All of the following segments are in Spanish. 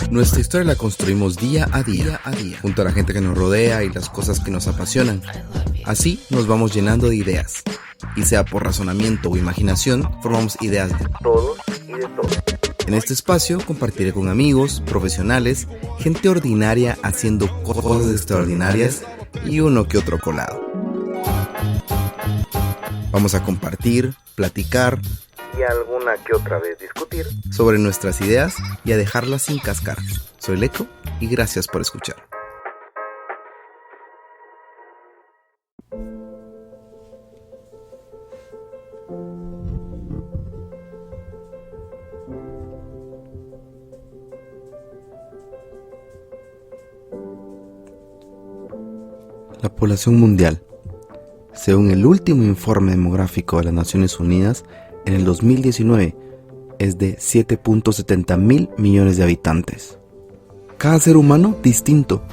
Nuestra historia la construimos día a día, junto a la gente que nos rodea y las cosas que nos apasionan. Así nos vamos llenando de ideas. Y sea por razonamiento o imaginación, formamos ideas de todos y de todo. En este espacio compartiré con amigos, profesionales, gente ordinaria haciendo cosas extraordinarias y uno que otro colado. Vamos a compartir, platicar y alguna que otra vez discutir sobre nuestras ideas y a dejarlas sin cascar. Soy Leco y gracias por escuchar. La población mundial, según el último informe demográfico de las Naciones Unidas, en el 2019 es de 7.70 mil millones de habitantes. Cada ser humano distinto,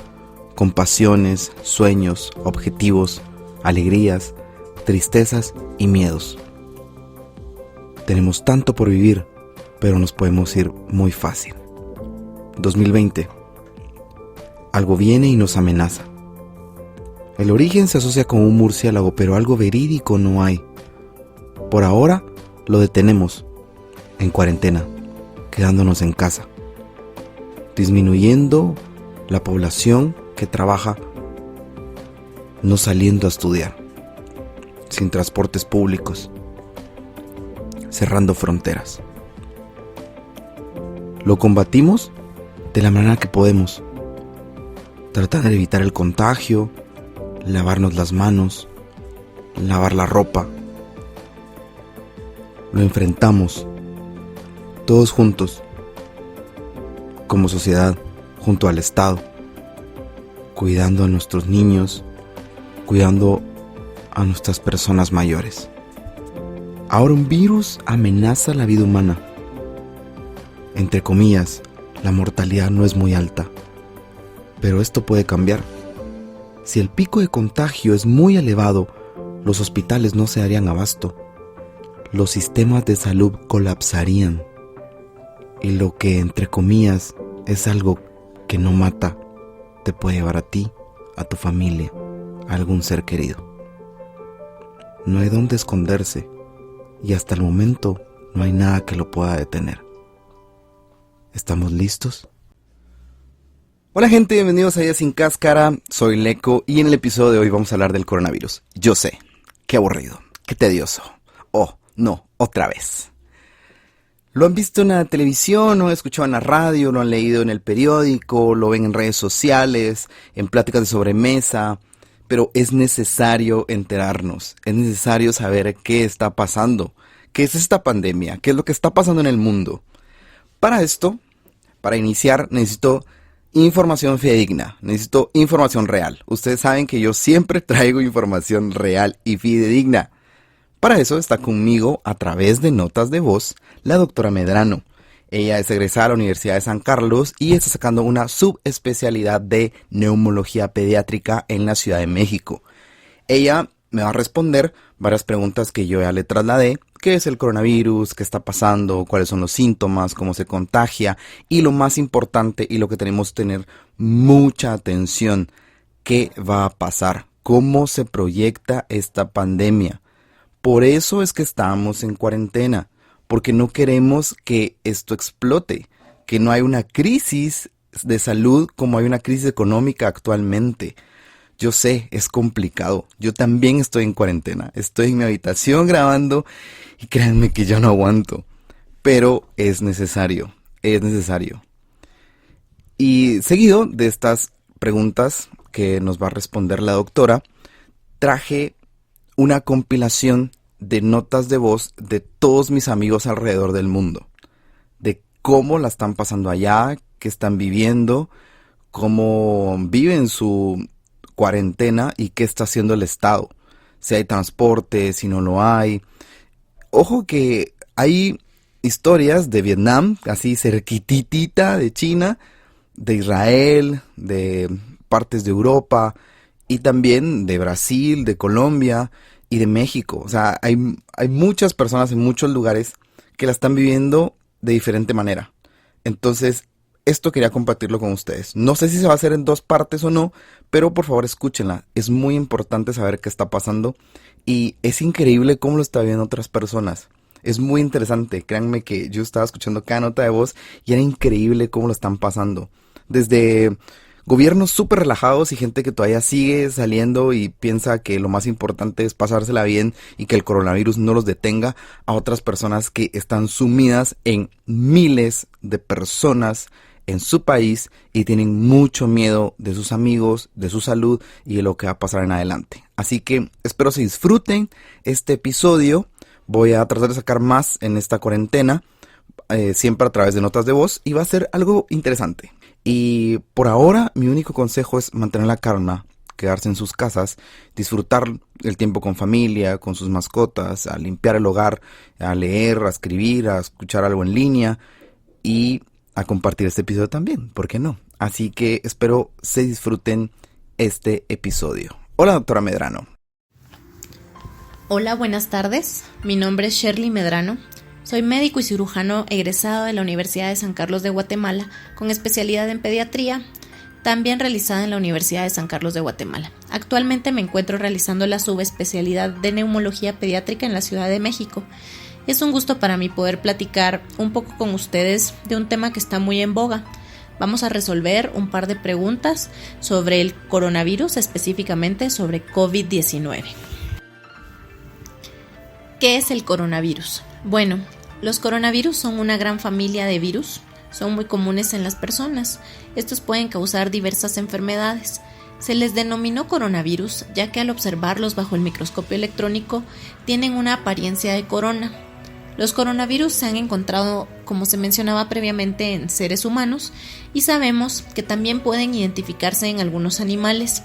con pasiones, sueños, objetivos, alegrías, tristezas y miedos. Tenemos tanto por vivir, pero nos podemos ir muy fácil. 2020. Algo viene y nos amenaza. El origen se asocia con un murciélago, pero algo verídico no hay. Por ahora lo detenemos en cuarentena, quedándonos en casa, disminuyendo la población que trabaja, no saliendo a estudiar, sin transportes públicos, cerrando fronteras. Lo combatimos de la manera que podemos, tratando de evitar el contagio, lavarnos las manos, lavar la ropa. Lo enfrentamos todos juntos, como sociedad, junto al Estado, cuidando a nuestros niños, cuidando a nuestras personas mayores. Ahora un virus amenaza la vida humana. Entre comillas, la mortalidad no es muy alta, pero esto puede cambiar. Si el pico de contagio es muy elevado, los hospitales no se darían abasto. Los sistemas de salud colapsarían. Y lo que, entre comillas, es algo que no mata, te puede llevar a ti, a tu familia, a algún ser querido. No hay dónde esconderse y hasta el momento no hay nada que lo pueda detener. ¿Estamos listos? Hola gente, bienvenidos a Días Sin Cáscara, soy Leco y en el episodio de hoy vamos a hablar del coronavirus. Yo sé, qué aburrido, qué tedioso. Oh, no, otra vez. Lo han visto en la televisión, lo han escuchado en la radio, lo han leído en el periódico, lo ven en redes sociales, en pláticas de sobremesa, pero es necesario enterarnos, es necesario saber qué está pasando, qué es esta pandemia, qué es lo que está pasando en el mundo. Para esto, para iniciar, necesito información fidedigna, necesito información real. Ustedes saben que yo siempre traigo información real y fidedigna. Para eso está conmigo a través de notas de voz la doctora Medrano. Ella es egresada de la Universidad de San Carlos y está sacando una subespecialidad de neumología pediátrica en la Ciudad de México. Ella me va a responder varias preguntas que yo ya le trasladé. ¿Qué es el coronavirus? ¿Qué está pasando? ¿Cuáles son los síntomas? ¿Cómo se contagia? Y lo más importante y lo que tenemos que tener mucha atención, ¿qué va a pasar? ¿Cómo se proyecta esta pandemia? Por eso es que estamos en cuarentena, porque no queremos que esto explote, que no hay una crisis de salud como hay una crisis económica actualmente. Yo sé, es complicado. Yo también estoy en cuarentena. Estoy en mi habitación grabando y créanme que yo no aguanto. Pero es necesario, es necesario. Y seguido de estas preguntas que nos va a responder la doctora, traje una compilación de notas de voz de todos mis amigos alrededor del mundo. De cómo la están pasando allá, qué están viviendo, cómo viven su cuarentena y qué está haciendo el Estado. Si hay transporte, si no lo hay. Ojo que hay historias de Vietnam, así cerquitita de China, de Israel, de partes de Europa y también de Brasil, de Colombia y de México. O sea, hay muchas personas en muchos lugares que la están viviendo de diferente manera. Entonces, esto quería compartirlo con ustedes. No sé si se va a hacer en 2 partes o no, pero por favor escúchenla. Es muy importante saber qué está pasando y es increíble cómo lo está viendo otras personas. Es muy interesante, créanme que yo estaba escuchando cada nota de voz y era increíble cómo lo están pasando. Desde gobiernos súper relajados y gente que todavía sigue saliendo y piensa que lo más importante es pasársela bien y que el coronavirus no los detenga, a otras personas que están sumidas en miles de personas en su país y tienen mucho miedo de sus amigos, de su salud y de lo que va a pasar en adelante. Así que espero se disfruten este episodio. Voy a tratar de sacar más en esta cuarentena, siempre a través de notas de voz, y va a ser algo interesante. Y por ahora mi único consejo es mantener la calma, quedarse en sus casas, disfrutar el tiempo con familia, con sus mascotas, a limpiar el hogar, a leer, a escribir, a escuchar algo en línea y a compartir este episodio también, ¿por qué no? Así que espero se disfruten este episodio. Hola, doctora Medrano. Hola, buenas tardes. Mi nombre es Shirley Medrano. Soy médico y cirujano egresado de la Universidad de San Carlos de Guatemala, con especialidad en pediatría, también realizada en la Universidad de San Carlos de Guatemala. Actualmente me encuentro realizando la subespecialidad de neumología pediátrica en la Ciudad de México. Es un gusto para mí poder platicar un poco con ustedes de un tema que está muy en boga. Vamos a resolver un par de preguntas sobre el coronavirus, específicamente sobre COVID-19. ¿Qué es el coronavirus? Bueno, los coronavirus son una gran familia de virus, son muy comunes en las personas. Estos pueden causar diversas enfermedades. Se les denominó coronavirus ya que al observarlos bajo el microscopio electrónico tienen una apariencia de corona. Los coronavirus se han encontrado, como se mencionaba previamente, en seres humanos y sabemos que también pueden identificarse en algunos animales.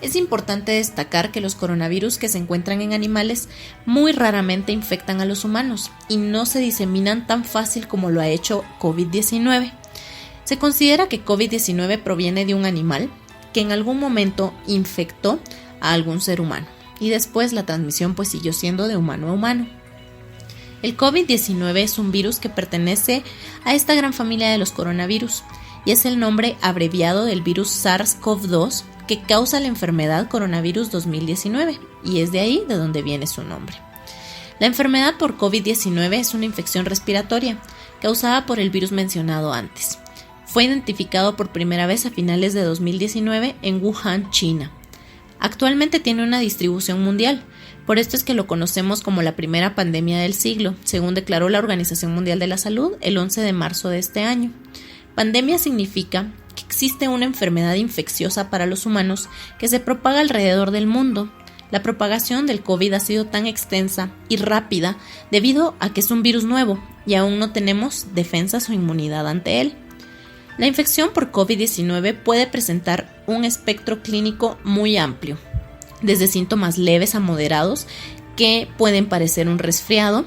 Es importante destacar que los coronavirus que se encuentran en animales muy raramente infectan a los humanos y no se diseminan tan fácil como lo ha hecho COVID-19. Se considera que COVID-19 proviene de un animal que en algún momento infectó a algún ser humano y después la transmisión siguió siendo de humano a humano. El COVID-19 es un virus que pertenece a esta gran familia de los coronavirus y es el nombre abreviado del virus SARS-CoV-2 que causa la enfermedad coronavirus 2019 y es de ahí de donde viene su nombre. La enfermedad por COVID-19 es una infección respiratoria causada por el virus mencionado antes. Fue identificado por primera vez a finales de 2019 en Wuhan, China. Actualmente tiene una distribución mundial, por esto es que lo conocemos como la primera pandemia del siglo, según declaró la Organización Mundial de la Salud el 11 de marzo de este año. Pandemia significa que existe una enfermedad infecciosa para los humanos que se propaga alrededor del mundo. La propagación del COVID ha sido tan extensa y rápida debido a que es un virus nuevo y aún no tenemos defensas o inmunidad ante él. La infección por COVID-19 puede presentar un espectro clínico muy amplio, desde síntomas leves a moderados que pueden parecer un resfriado.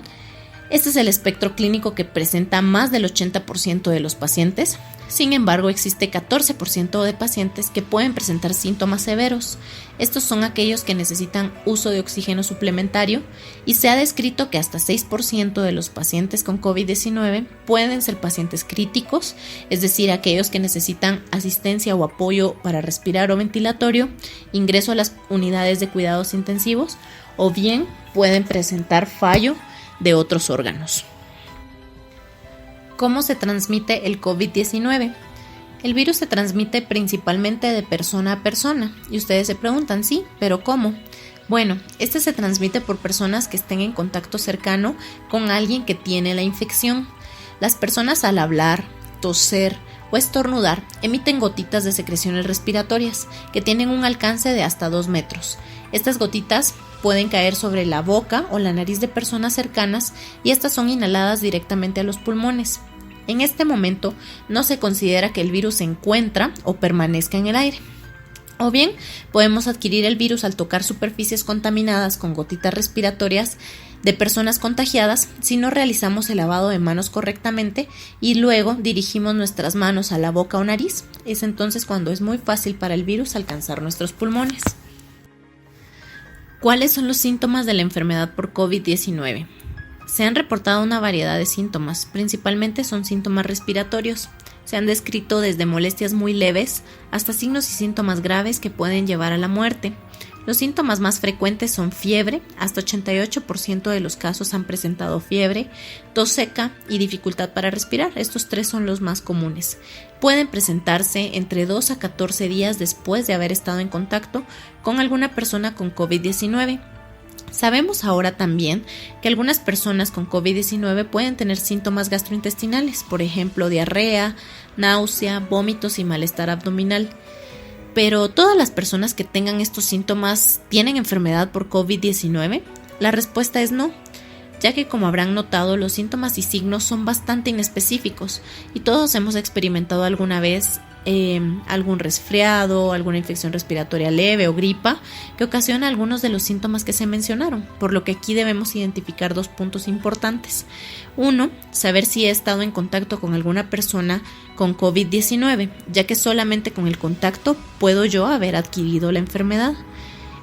Este es el espectro clínico que presenta más del 80% de los pacientes. Sin embargo, existe 14% de pacientes que pueden presentar síntomas severos. Estos son aquellos que necesitan uso de oxígeno suplementario y se ha descrito que hasta 6% de los pacientes con COVID-19 pueden ser pacientes críticos, es decir, aquellos que necesitan asistencia o apoyo para respirar o ventilatorio, ingreso a las unidades de cuidados intensivos o bien pueden presentar fallo de otros órganos. ¿Cómo se transmite el COVID-19? El virus se transmite principalmente de persona a persona. Y ustedes se preguntan, sí, ¿pero cómo? Bueno, este se transmite por personas que estén en contacto cercano con alguien que tiene la infección. Las personas al hablar, toser o estornudar emiten gotitas de secreciones respiratorias que tienen un alcance de hasta 2 metros. Estas gotitas pueden caer sobre la boca o la nariz de personas cercanas y estas son inhaladas directamente a los pulmones. En este momento no se considera que el virus se encuentra o permanezca en el aire. O bien podemos adquirir el virus al tocar superficies contaminadas con gotitas respiratorias de personas contagiadas si no realizamos el lavado de manos correctamente y luego dirigimos nuestras manos a la boca o nariz. Es entonces cuando es muy fácil para el virus alcanzar nuestros pulmones. ¿Cuáles son los síntomas de la enfermedad por COVID-19? Se han reportado una variedad de síntomas, principalmente son síntomas respiratorios. Se han descrito desde molestias muy leves hasta signos y síntomas graves que pueden llevar a la muerte. Los síntomas más frecuentes son fiebre, hasta 88% de los casos han presentado fiebre, tos seca y dificultad para respirar. Estos tres son los más comunes. Pueden presentarse entre 2 a 14 días después de haber estado en contacto con alguna persona con COVID-19. Sabemos ahora también que algunas personas con COVID-19 pueden tener síntomas gastrointestinales, por ejemplo, diarrea, náusea, vómitos y malestar abdominal. Pero ¿todas las personas que tengan estos síntomas tienen enfermedad por COVID-19? La respuesta es no, ya que como habrán notado, los síntomas y signos son bastante inespecíficos y todos hemos experimentado alguna vez algún resfriado, alguna infección respiratoria leve o gripa que ocasiona algunos de los síntomas que se mencionaron, por lo que aquí debemos identificar 2 puntos importantes. 1. Saber si he estado en contacto con alguna persona con COVID-19, ya que solamente con el contacto puedo yo haber adquirido la enfermedad.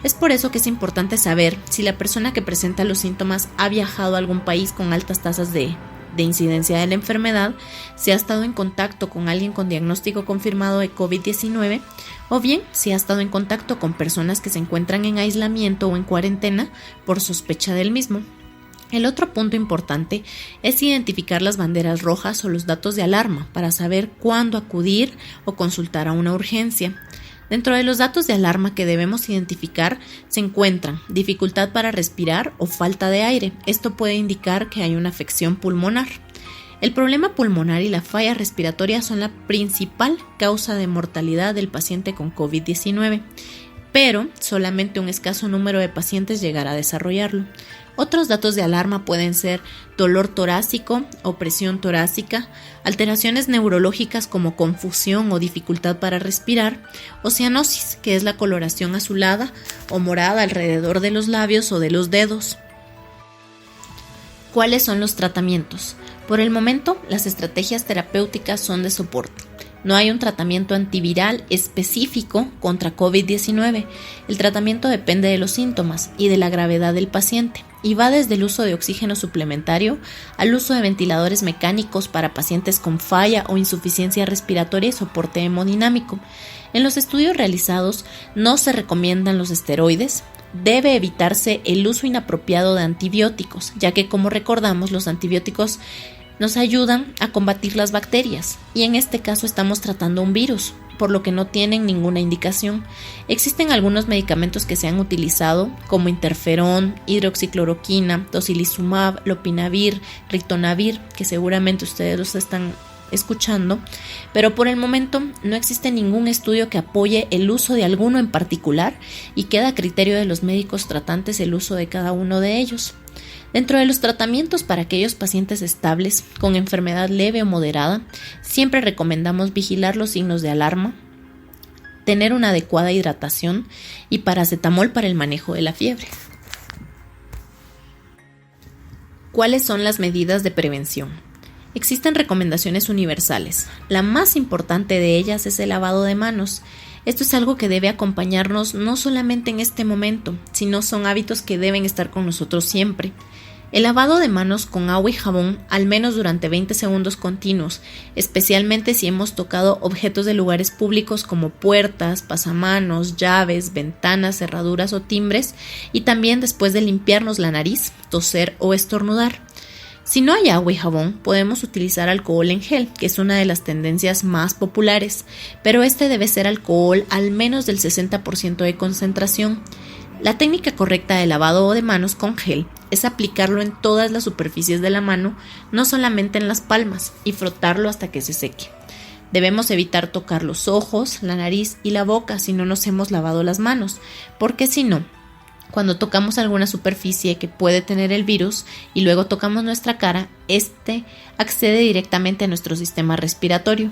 Es por eso que es importante saber si la persona que presenta los síntomas ha viajado a algún país con altas tasas de incidencia de la enfermedad, si ha estado en contacto con alguien con diagnóstico confirmado de COVID-19 o bien si ha estado en contacto con personas que se encuentran en aislamiento o en cuarentena por sospecha del mismo. El otro punto importante es identificar las banderas rojas o los datos de alarma para saber cuándo acudir o consultar a una urgencia. Dentro de los datos de alarma que debemos identificar se encuentran dificultad para respirar o falta de aire. Esto puede indicar que hay una afección pulmonar. El problema pulmonar y la falla respiratoria son la principal causa de mortalidad del paciente con COVID-19, pero solamente un escaso número de pacientes llegará a desarrollarlo. Otros datos de alarma pueden ser dolor torácico o presión torácica, alteraciones neurológicas como confusión o dificultad para respirar, o cianosis, que es la coloración azulada o morada alrededor de los labios o de los dedos. ¿Cuáles son los tratamientos? Por el momento, las estrategias terapéuticas son de soporte. No hay un tratamiento antiviral específico contra COVID-19. El tratamiento depende de los síntomas y de la gravedad del paciente y va desde el uso de oxígeno suplementario al uso de ventiladores mecánicos para pacientes con falla o insuficiencia respiratoria y soporte hemodinámico. En los estudios realizados no se recomiendan los esteroides. Debe evitarse el uso inapropiado de antibióticos, ya que como recordamos los antibióticos nos ayudan a combatir las bacterias y en este caso estamos tratando un virus, por lo que no tienen ninguna indicación. Existen algunos medicamentos que se han utilizado como interferón, hidroxicloroquina, tocilizumab, lopinavir, ritonavir, que seguramente ustedes los están escuchando, pero por el momento no existe ningún estudio que apoye el uso de alguno en particular y queda a criterio de los médicos tratantes el uso de cada uno de ellos. Dentro de los tratamientos para aquellos pacientes estables con enfermedad leve o moderada, siempre recomendamos vigilar los signos de alarma, tener una adecuada hidratación y paracetamol para el manejo de la fiebre. ¿Cuáles son las medidas de prevención? Existen recomendaciones universales. La más importante de ellas es el lavado de manos. Esto es algo que debe acompañarnos no solamente en este momento, sino son hábitos que deben estar con nosotros siempre. El lavado de manos con agua y jabón al menos durante 20 segundos continuos, especialmente si hemos tocado objetos de lugares públicos como puertas, pasamanos, llaves, ventanas, cerraduras o timbres, y también después de limpiarnos la nariz, toser o estornudar. Si no hay agua y jabón, podemos utilizar alcohol en gel, que es una de las tendencias más populares, pero este debe ser alcohol al menos del 60% de concentración. La técnica correcta de lavado de manos con gel es aplicarlo en todas las superficies de la mano, no solamente en las palmas, y frotarlo hasta que se seque. Debemos evitar tocar los ojos, la nariz y la boca si no nos hemos lavado las manos, porque si no, cuando tocamos alguna superficie que puede tener el virus y luego tocamos nuestra cara, este accede directamente a nuestro sistema respiratorio.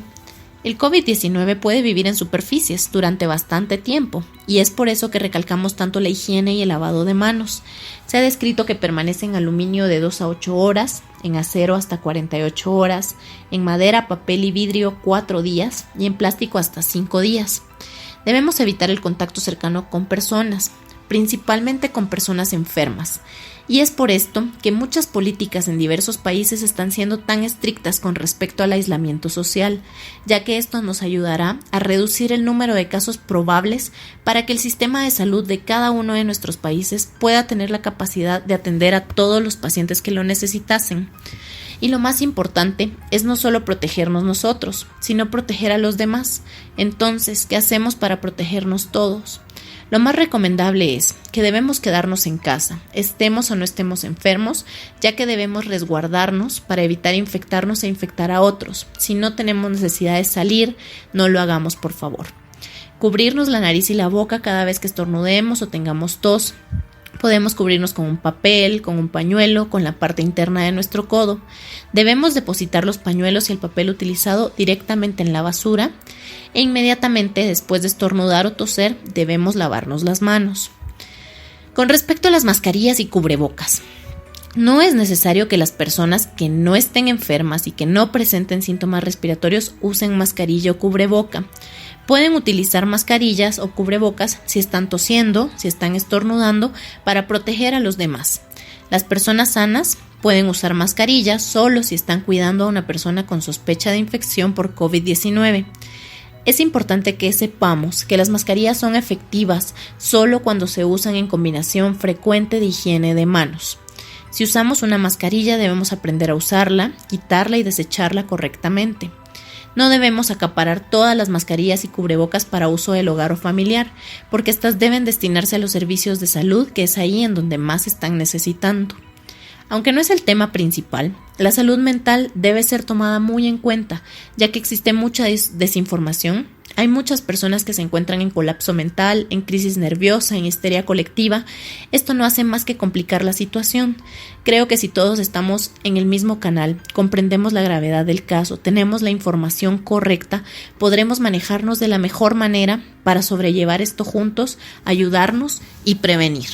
El COVID-19 puede vivir en superficies durante bastante tiempo y es por eso que recalcamos tanto la higiene y el lavado de manos. Se ha descrito que permanece en aluminio de 2 a 8 horas, en acero hasta 48 horas, en madera, papel y vidrio 4 días y en plástico hasta 5 días. Debemos evitar el contacto cercano con personas, principalmente con personas enfermas, Y es por esto que muchas políticas en diversos países están siendo tan estrictas con respecto al aislamiento social, ya que esto nos ayudará a reducir el número de casos probables para que el sistema de salud de cada uno de nuestros países pueda tener la capacidad de atender a todos los pacientes que lo necesitasen. Y lo más importante es no solo protegernos nosotros, sino proteger a los demás. Entonces, ¿qué hacemos para protegernos todos? Lo más recomendable es que debemos quedarnos en casa, estemos o no estemos enfermos, ya que debemos resguardarnos para evitar infectarnos e infectar a otros. Si no tenemos necesidad de salir, no lo hagamos, por favor. Cubrirnos la nariz y la boca cada vez que estornudemos o tengamos tos. Podemos cubrirnos con un papel, con un pañuelo, con la parte interna de nuestro codo. Debemos depositar los pañuelos y el papel utilizado directamente en la basura e inmediatamente después de estornudar o toser debemos lavarnos las manos. Con respecto a las mascarillas y cubrebocas, no es necesario que las personas que no estén enfermas y que no presenten síntomas respiratorios usen mascarilla o cubreboca. Pueden utilizar mascarillas o cubrebocas si están tosiendo, si están estornudando, para proteger a los demás. Las personas sanas pueden usar mascarillas solo si están cuidando a una persona con sospecha de infección por COVID-19. Es importante que sepamos que las mascarillas son efectivas solo cuando se usan en combinación frecuente de higiene de manos. Si usamos una mascarilla debemos aprender a usarla, quitarla y desecharla correctamente. No debemos acaparar todas las mascarillas y cubrebocas para uso del hogar o familiar, porque estas deben destinarse a los servicios de salud, que es ahí en donde más se están necesitando. Aunque no es el tema principal, la salud mental debe ser tomada muy en cuenta, ya que existe mucha desinformación. Hay muchas personas que se encuentran en colapso mental, en crisis nerviosa, en histeria colectiva. Esto no hace más que complicar la situación. Creo que si todos estamos en el mismo canal, comprendemos la gravedad del caso, tenemos la información correcta, podremos manejarnos de la mejor manera para sobrellevar esto juntos, ayudarnos y prevenir.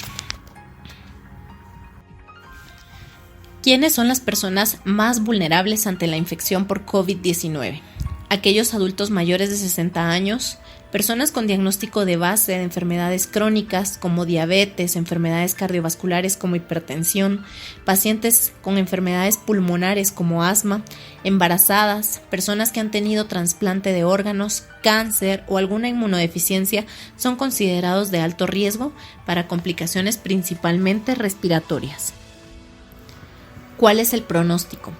¿Quiénes son las personas más vulnerables ante la infección por COVID-19? Aquellos adultos mayores de 60 años, personas con diagnóstico de base de enfermedades crónicas como diabetes, enfermedades cardiovasculares como hipertensión, pacientes con enfermedades pulmonares como asma, embarazadas, personas que han tenido trasplante de órganos, cáncer o alguna inmunodeficiencia son considerados de alto riesgo para complicaciones principalmente respiratorias. ¿Cuál es el pronóstico?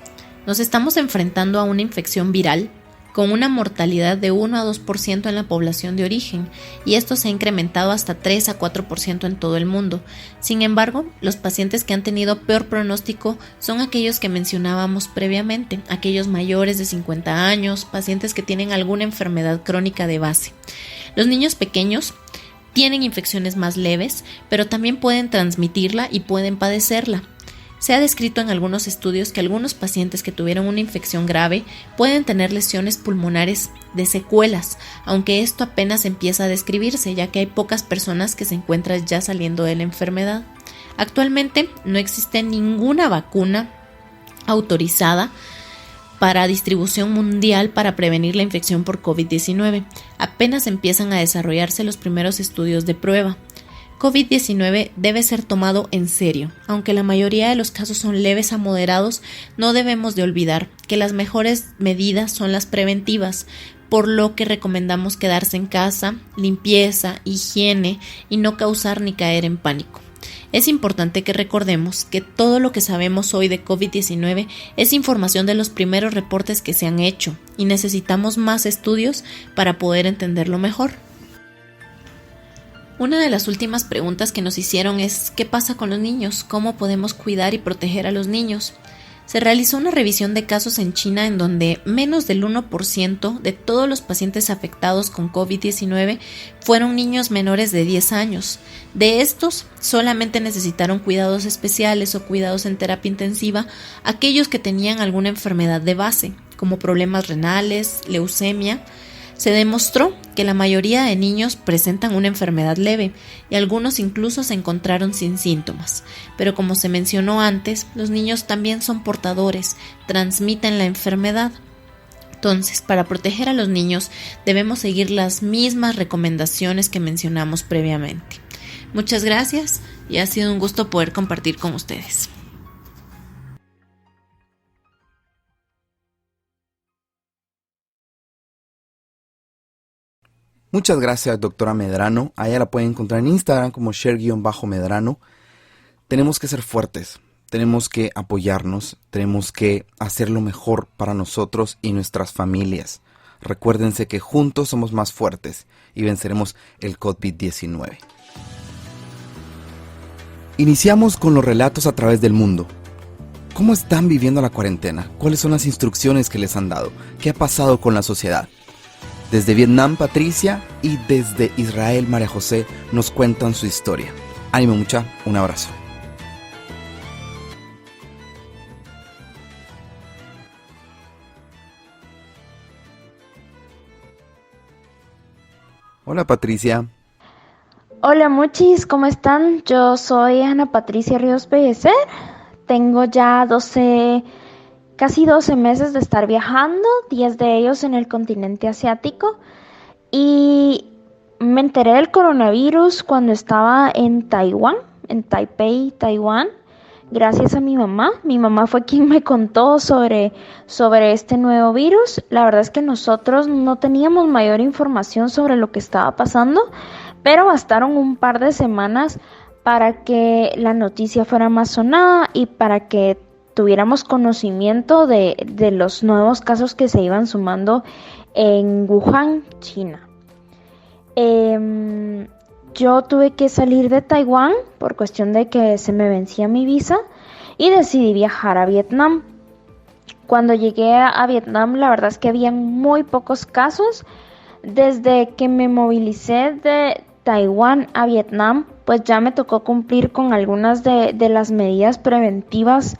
Nos estamos enfrentando a una infección viral con una mortalidad de 1 a 2% en la población de origen, y esto se ha incrementado hasta 3 a 4% en todo el mundo. Sin embargo, los pacientes que han tenido peor pronóstico son aquellos que mencionábamos previamente, aquellos mayores de 50 años, pacientes que tienen alguna enfermedad crónica de base. Los niños pequeños tienen infecciones más leves, pero también pueden transmitirla y pueden padecerla. Se ha descrito en algunos estudios que algunos pacientes que tuvieron una infección grave pueden tener lesiones pulmonares de secuelas, aunque esto apenas empieza a describirse, ya que hay pocas personas que se encuentran ya saliendo de la enfermedad. Actualmente no existe ninguna vacuna autorizada para distribución mundial para prevenir la infección por COVID-19. Apenas empiezan a desarrollarse los primeros estudios de prueba. COVID-19 debe ser tomado en serio. Aunque la mayoría de los casos son leves a moderados, no debemos de olvidar que las mejores medidas son las preventivas, por lo que recomendamos quedarse en casa, limpieza, higiene y no causar ni caer en pánico. Es importante que recordemos que todo lo que sabemos hoy de COVID-19 es información de los primeros reportes que se han hecho y necesitamos más estudios para poder entenderlo mejor. Una de las últimas preguntas que nos hicieron es ¿qué pasa con los niños? ¿Cómo podemos cuidar y proteger a los niños? Se realizó una revisión de casos en China en donde menos del 1% de todos los pacientes afectados con COVID-19 fueron niños menores de 10 años. De estos, solamente necesitaron cuidados especiales o cuidados en terapia intensiva aquellos que tenían alguna enfermedad de base, como problemas renales, leucemia. Se demostró que la mayoría de niños presentan una enfermedad leve y algunos incluso se encontraron sin síntomas. Pero como se mencionó antes, los niños también son portadores, transmiten la enfermedad. Entonces, para proteger a los niños debemos seguir las mismas recomendaciones que mencionamos previamente. Muchas gracias y ha sido un gusto poder compartir con ustedes. Muchas gracias, doctora Medrano. A ella la pueden encontrar en Instagram como share_medrano. Tenemos que ser fuertes, tenemos que apoyarnos, tenemos que hacer lo mejor para nosotros y nuestras familias. Recuérdense que juntos somos más fuertes y venceremos el COVID-19. Iniciamos con los relatos a través del mundo. ¿Cómo están viviendo la cuarentena? ¿Cuáles son las instrucciones que les han dado? ¿Qué ha pasado con la sociedad? Desde Vietnam, Patricia, y desde Israel, María José, nos cuentan su historia. Ánimo mucha, un abrazo. Hola Patricia. Hola muchis, ¿cómo están? Yo soy Ana Patricia Ríos Pellecer. Tengo ya casi 12 meses de estar viajando, 10 de ellos en el continente asiático. Y me enteré del coronavirus cuando estaba en Taiwán, en Taipei, Taiwán, gracias a mi mamá. Mi mamá fue quien me contó sobre este nuevo virus. La verdad es que nosotros no teníamos mayor información sobre lo que estaba pasando, pero bastaron un par de semanas para que la noticia fuera más sonada y para que tuviéramos conocimiento de los nuevos casos que se iban sumando en Wuhan, China. Yo tuve que salir de Taiwán por cuestión de que se me vencía mi visa y decidí viajar a Vietnam. Cuando llegué a Vietnam, la verdad es que había muy pocos casos. Desde que me movilicé de Taiwán a Vietnam, pues ya me tocó cumplir con algunas de las medidas preventivas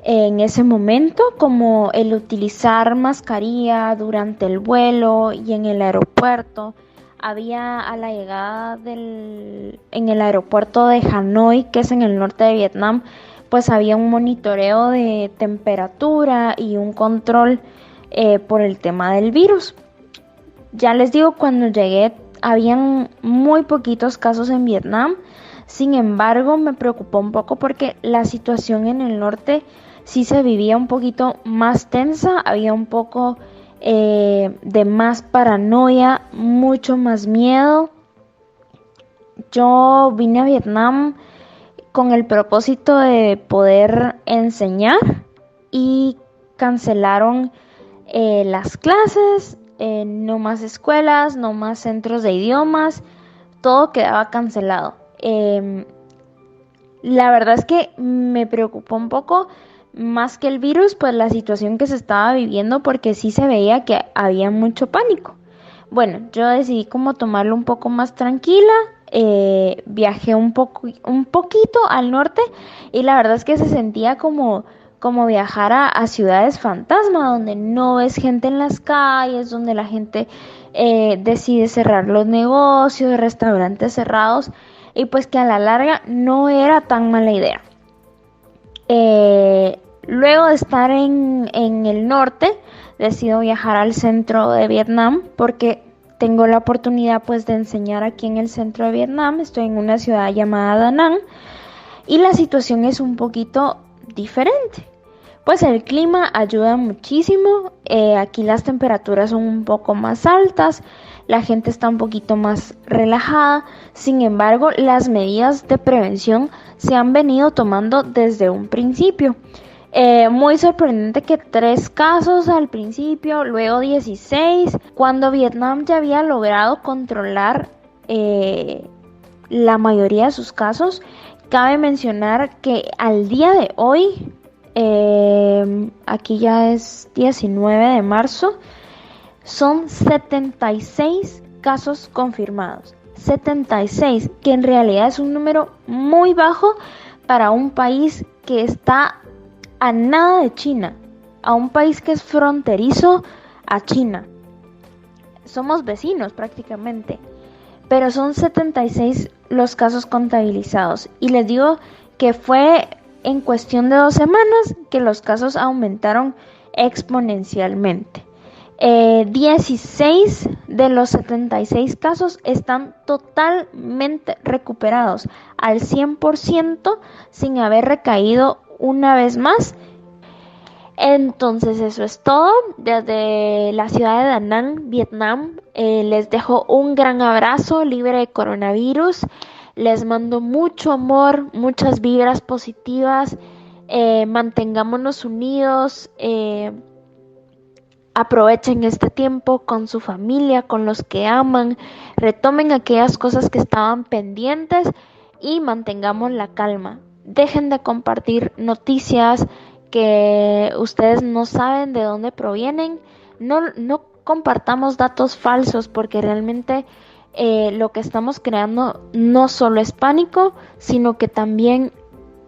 en ese momento, como el utilizar mascarilla durante el vuelo y en el aeropuerto. Había a la llegada en el aeropuerto de Hanoi, que es en el norte de Vietnam, pues había un monitoreo de temperatura y un control por el tema del virus. Ya les digo, cuando llegué habían muy poquitos casos en Vietnam. Sin embargo, me preocupó un poco porque la situación en el norte sí se vivía un poquito más tensa, había un poco de más paranoia, mucho más miedo. Yo vine a Vietnam con el propósito de poder enseñar y cancelaron las clases, no más escuelas, no más centros de idiomas, todo quedaba cancelado. La verdad es que me preocupó un poco más que el virus, pues la situación que se estaba viviendo, porque sí se veía que había mucho pánico. Bueno, yo decidí como tomarlo un poco más tranquila. Viajé un poquito al norte y la verdad es que se sentía como viajar a ciudades fantasma, donde no ves gente en las calles, donde la gente decide cerrar los negocios, restaurantes cerrados, y pues que a la larga no era tan mala idea. Luego de estar en el norte, decido viajar al centro de Vietnam porque tengo la oportunidad pues de enseñar aquí en el centro de Vietnam. Estoy en una ciudad llamada Da Nang y la situación es un poquito diferente. Pues el clima ayuda muchísimo, aquí las temperaturas son un poco más altas, la gente está un poquito más relajada. Sin embargo, las medidas de prevención se han venido tomando desde un principio. Muy sorprendente que 3 casos al principio, luego 16, cuando Vietnam ya había logrado controlar la mayoría de sus casos. Cabe mencionar que al día de hoy, aquí ya es 19 de marzo, son 76 casos confirmados. 76, que en realidad es un número muy bajo para un país que está a nada de China, a un país que es fronterizo a China. Somos vecinos prácticamente, pero son 76 los casos contabilizados. Y les digo que fue en cuestión de 2 semanas que los casos aumentaron exponencialmente. 16 De los 76 casos están totalmente recuperados al 100% sin haber recaído una vez más. Entonces eso es todo. Desde la ciudad de Da Nang, Vietnam, les dejo un gran abrazo libre de coronavirus. Les mando mucho amor, muchas vibras positivas. Mantengámonos unidos. Aprovechen este tiempo con su familia, con los que aman. Retomen aquellas cosas que estaban pendientes y mantengamos la calma. Dejen de compartir noticias que ustedes no saben de dónde provienen. No compartamos datos falsos, porque realmente lo que estamos creando no solo es pánico, sino que también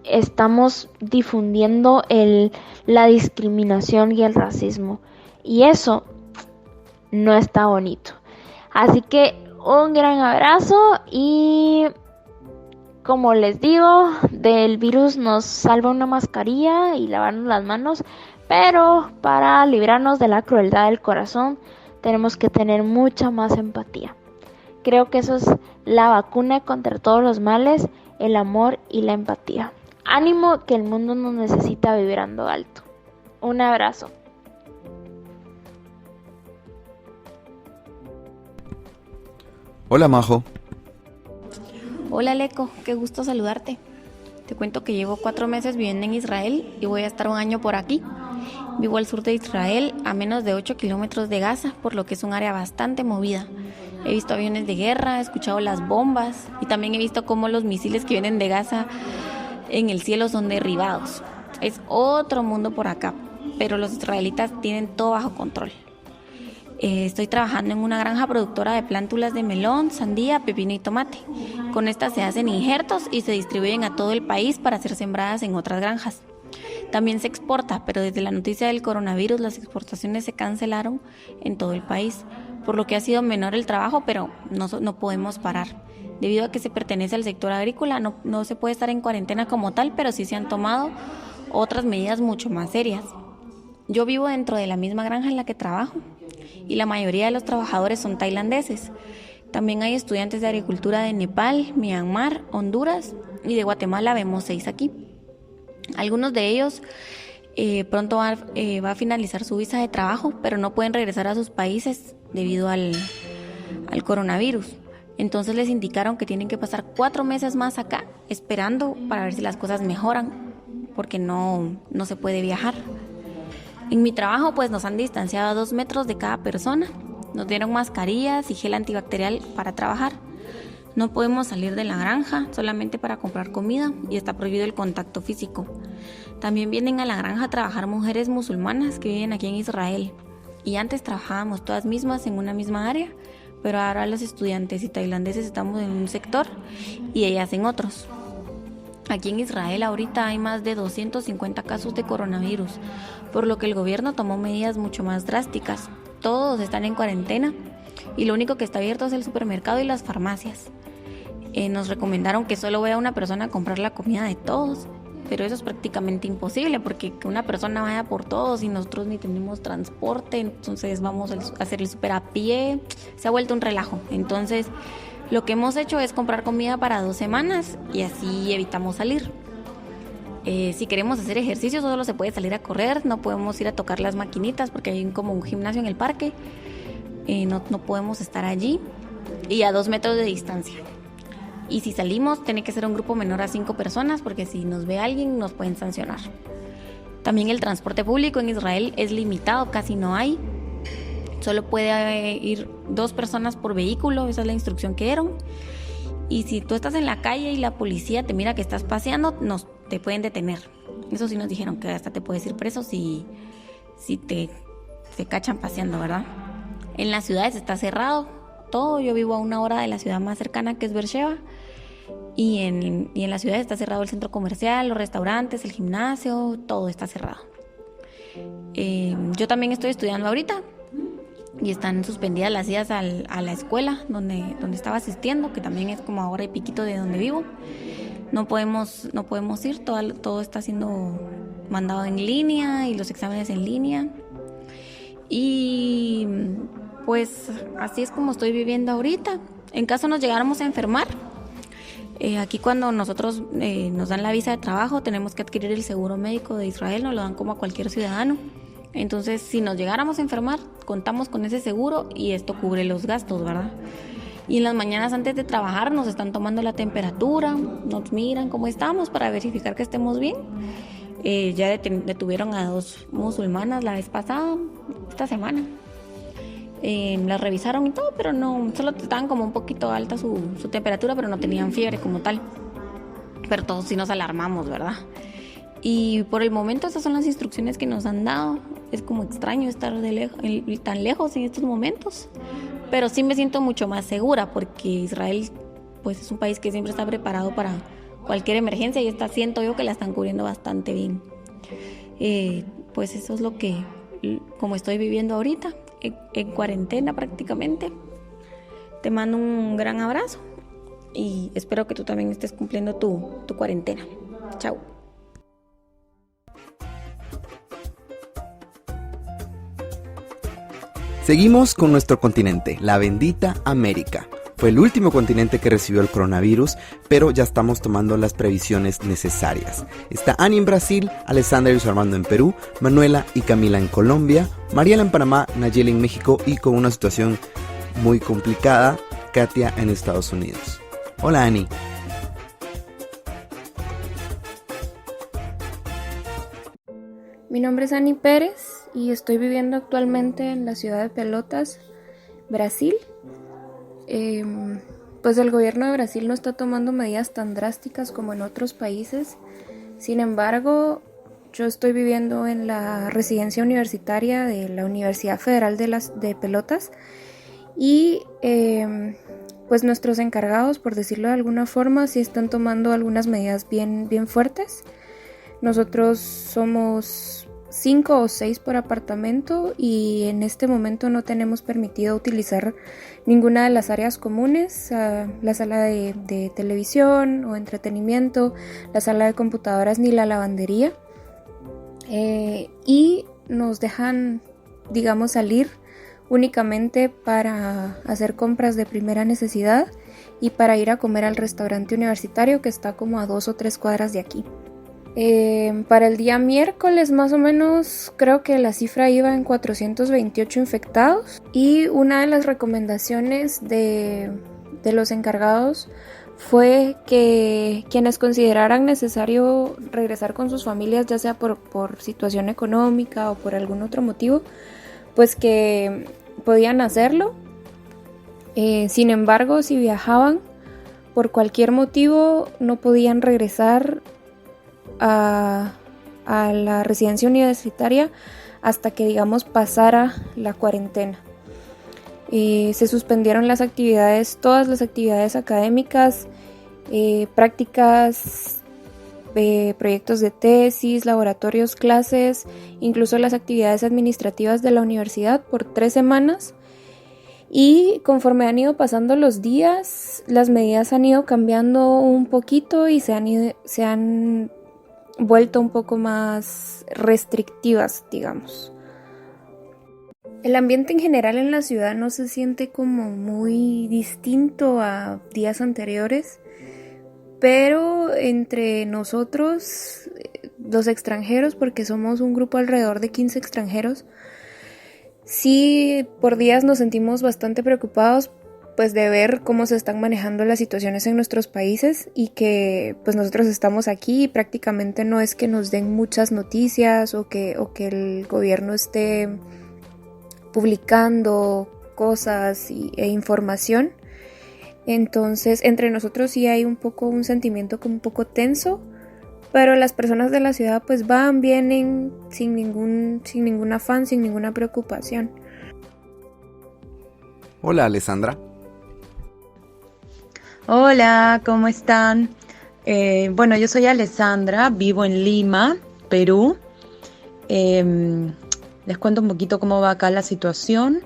estamos difundiendo la discriminación y el racismo. Y eso no está bonito. Así que un gran abrazo y, como les digo, del virus nos salva una mascarilla y lavarnos las manos, pero para librarnos de la crueldad del corazón tenemos que tener mucha más empatía. Creo que eso es la vacuna contra todos los males, el amor y la empatía. Ánimo, que el mundo nos necesita vibrando alto. Un abrazo. Hola, Majo. Hola Leco, qué gusto saludarte. Te cuento que llevo 4 meses viviendo en Israel y voy a estar un año por aquí. Vivo al sur de Israel, a menos de 8 kilómetros de Gaza, por lo que es un área bastante movida. He visto aviones de guerra, he escuchado las bombas y también he visto cómo los misiles que vienen de Gaza en el cielo son derribados. Es otro mundo por acá, pero los israelitas tienen todo bajo control. Estoy trabajando en una granja productora de plántulas de melón, sandía, pepino y tomate. Con estas se hacen injertos y se distribuyen a todo el país para ser sembradas en otras granjas. También se exporta, pero desde la noticia del coronavirus las exportaciones se cancelaron en todo el país, por lo que ha sido menor el trabajo, pero no podemos parar. Debido a que se pertenece al sector agrícola, no se puede estar en cuarentena como tal, pero sí se han tomado otras medidas mucho más serias. Yo vivo dentro de la misma granja en la que trabajo y la mayoría de los trabajadores son tailandeses. También hay estudiantes de agricultura de Nepal, Myanmar, Honduras y de Guatemala vemos 6 aquí. Algunos de ellos pronto va a finalizar su visa de trabajo, pero no pueden regresar a sus países debido al coronavirus. Entonces les indicaron que tienen que pasar 4 meses más acá esperando para ver si las cosas mejoran, porque no se puede viajar. En mi trabajo pues nos han distanciado a 2 metros de cada persona, nos dieron mascarillas y gel antibacterial para trabajar. No podemos salir de la granja solamente para comprar comida y está prohibido el contacto físico. También vienen a la granja a trabajar mujeres musulmanas que viven aquí en Israel. Y antes trabajábamos todas mismas en una misma área, pero ahora los estudiantes y tailandeses estamos en un sector y ellas en otros. Aquí en Israel ahorita hay más de 250 casos de coronavirus, por lo que el gobierno tomó medidas mucho más drásticas. Todos están en cuarentena y lo único que está abierto es el supermercado y las farmacias. Nos recomendaron que solo vaya una persona a comprar la comida de todos, pero eso es prácticamente imposible porque que una persona vaya por todos y nosotros ni tenemos transporte, entonces vamos a hacer el súper a pie, se ha vuelto un relajo. Entonces lo que hemos hecho es comprar comida para 2 semanas y así evitamos salir. Si queremos hacer ejercicio solo se puede salir a correr, no podemos ir a tocar las maquinitas porque hay como un gimnasio en el parque, no podemos estar allí y a 2 metros de distancia. Y si salimos tiene que ser un grupo menor a 5 personas porque si nos ve alguien nos pueden sancionar. También el transporte público en Israel es limitado, casi no hay. Solo puede ir 2 personas por vehículo, esa es la instrucción que dieron. Y si tú estás en la calle y la policía te mira que estás paseando, te pueden detener. Eso sí nos dijeron que hasta te puedes ir preso si te cachan paseando, ¿verdad? En las ciudades está cerrado todo. Yo vivo a 1 hora de la ciudad más cercana, que es Beersheba. Y en las ciudades está cerrado el centro comercial, los restaurantes, el gimnasio, todo está cerrado. Yo también estoy estudiando ahorita y están suspendidas las idas a la escuela donde estaba asistiendo, que también es como a 1 hora y piquito de donde vivo. No podemos ir, todo está siendo mandado en línea y los exámenes en línea. Y Pues así es como estoy viviendo ahorita. En caso nos llegáramos a enfermar, aquí cuando nosotros nos dan la visa de trabajo tenemos que adquirir el seguro médico de Israel, nos lo dan como a cualquier ciudadano. Entonces si nos llegáramos a enfermar, contamos con ese seguro y esto cubre los gastos, ¿verdad? Y en las mañanas antes de trabajar nos están tomando la temperatura, nos miran cómo estamos para verificar que estemos bien. Ya detuvieron a 2 musulmanas la vez pasada, esta semana. Las revisaron y todo, pero no, solo estaban como un poquito alta su temperatura, pero no tenían fiebre como tal. Pero todos sí nos alarmamos, ¿verdad? Y por el momento esas son las instrucciones que nos han dado. Es como extraño estar tan lejos en estos momentos, pero sí me siento mucho más segura porque Israel pues es un país que siempre está preparado para cualquier emergencia y siento yo que la están cubriendo bastante bien. Pues eso es como estoy viviendo ahorita, en cuarentena prácticamente. Te mando un gran abrazo y espero que tú también estés cumpliendo tu cuarentena. Chao. Seguimos con nuestro continente, la bendita América. Fue el último continente que recibió el coronavirus, pero ya estamos tomando las previsiones necesarias. Está Ani en Brasil, Alessandra y Luis Armando en Perú, Manuela y Camila en Colombia, Mariela en Panamá, Nayeli en México y con una situación muy complicada, Katia en Estados Unidos. Hola Ani. Mi nombre es Ani Pérez y estoy viviendo actualmente en la ciudad de Pelotas, Brasil. Pues el gobierno de Brasil no está tomando medidas tan drásticas como en otros países. Sin embargo, yo estoy viviendo en la residencia universitaria de la Universidad Federal de Pelotas y pues nuestros encargados, por decirlo de alguna forma, sí están tomando algunas medidas bien fuertes. Nosotros somos 5 o 6 por apartamento y en este momento no tenemos permitido utilizar ninguna de las áreas comunes, la sala de televisión o entretenimiento, la sala de computadoras ni la lavandería, y nos dejan, digamos, salir únicamente para hacer compras de primera necesidad y para ir a comer al restaurante universitario que está como a 2 o 3 cuadras de aquí. Para el día miércoles más o menos creo que la cifra iba en 428 infectados y una de las recomendaciones de los encargados fue que quienes consideraran necesario regresar con sus familias, ya sea por situación económica o por algún otro motivo, pues que podían hacerlo. Sin embargo, si viajaban por cualquier motivo no podían regresar a la residencia universitaria hasta que, digamos, pasara la cuarentena. Se suspendieron todas las actividades académicas, prácticas, proyectos de tesis, laboratorios, clases, incluso las actividades administrativas de la universidad por 3 semanas. Y conforme han ido pasando los días, las medidas han ido cambiando un poquito y se han vuelto un poco más restrictivas, digamos. El ambiente en general en la ciudad no se siente como muy distinto a días anteriores, pero entre nosotros, los extranjeros, porque somos un grupo alrededor de 15 extranjeros, sí por días nos sentimos bastante preocupados pues de ver cómo se están manejando las situaciones en nuestros países y que pues nosotros estamos aquí y prácticamente no es que nos den muchas noticias o que el gobierno esté publicando cosas e información. Entonces entre nosotros sí hay un sentimiento como un poco tenso, pero las personas de la ciudad pues vienen sin ningún afán, sin ninguna preocupación. Hola Alessandra. Hola, ¿cómo están? Bueno, yo soy Alessandra, vivo en Lima, Perú. Les cuento un poquito cómo va acá la situación.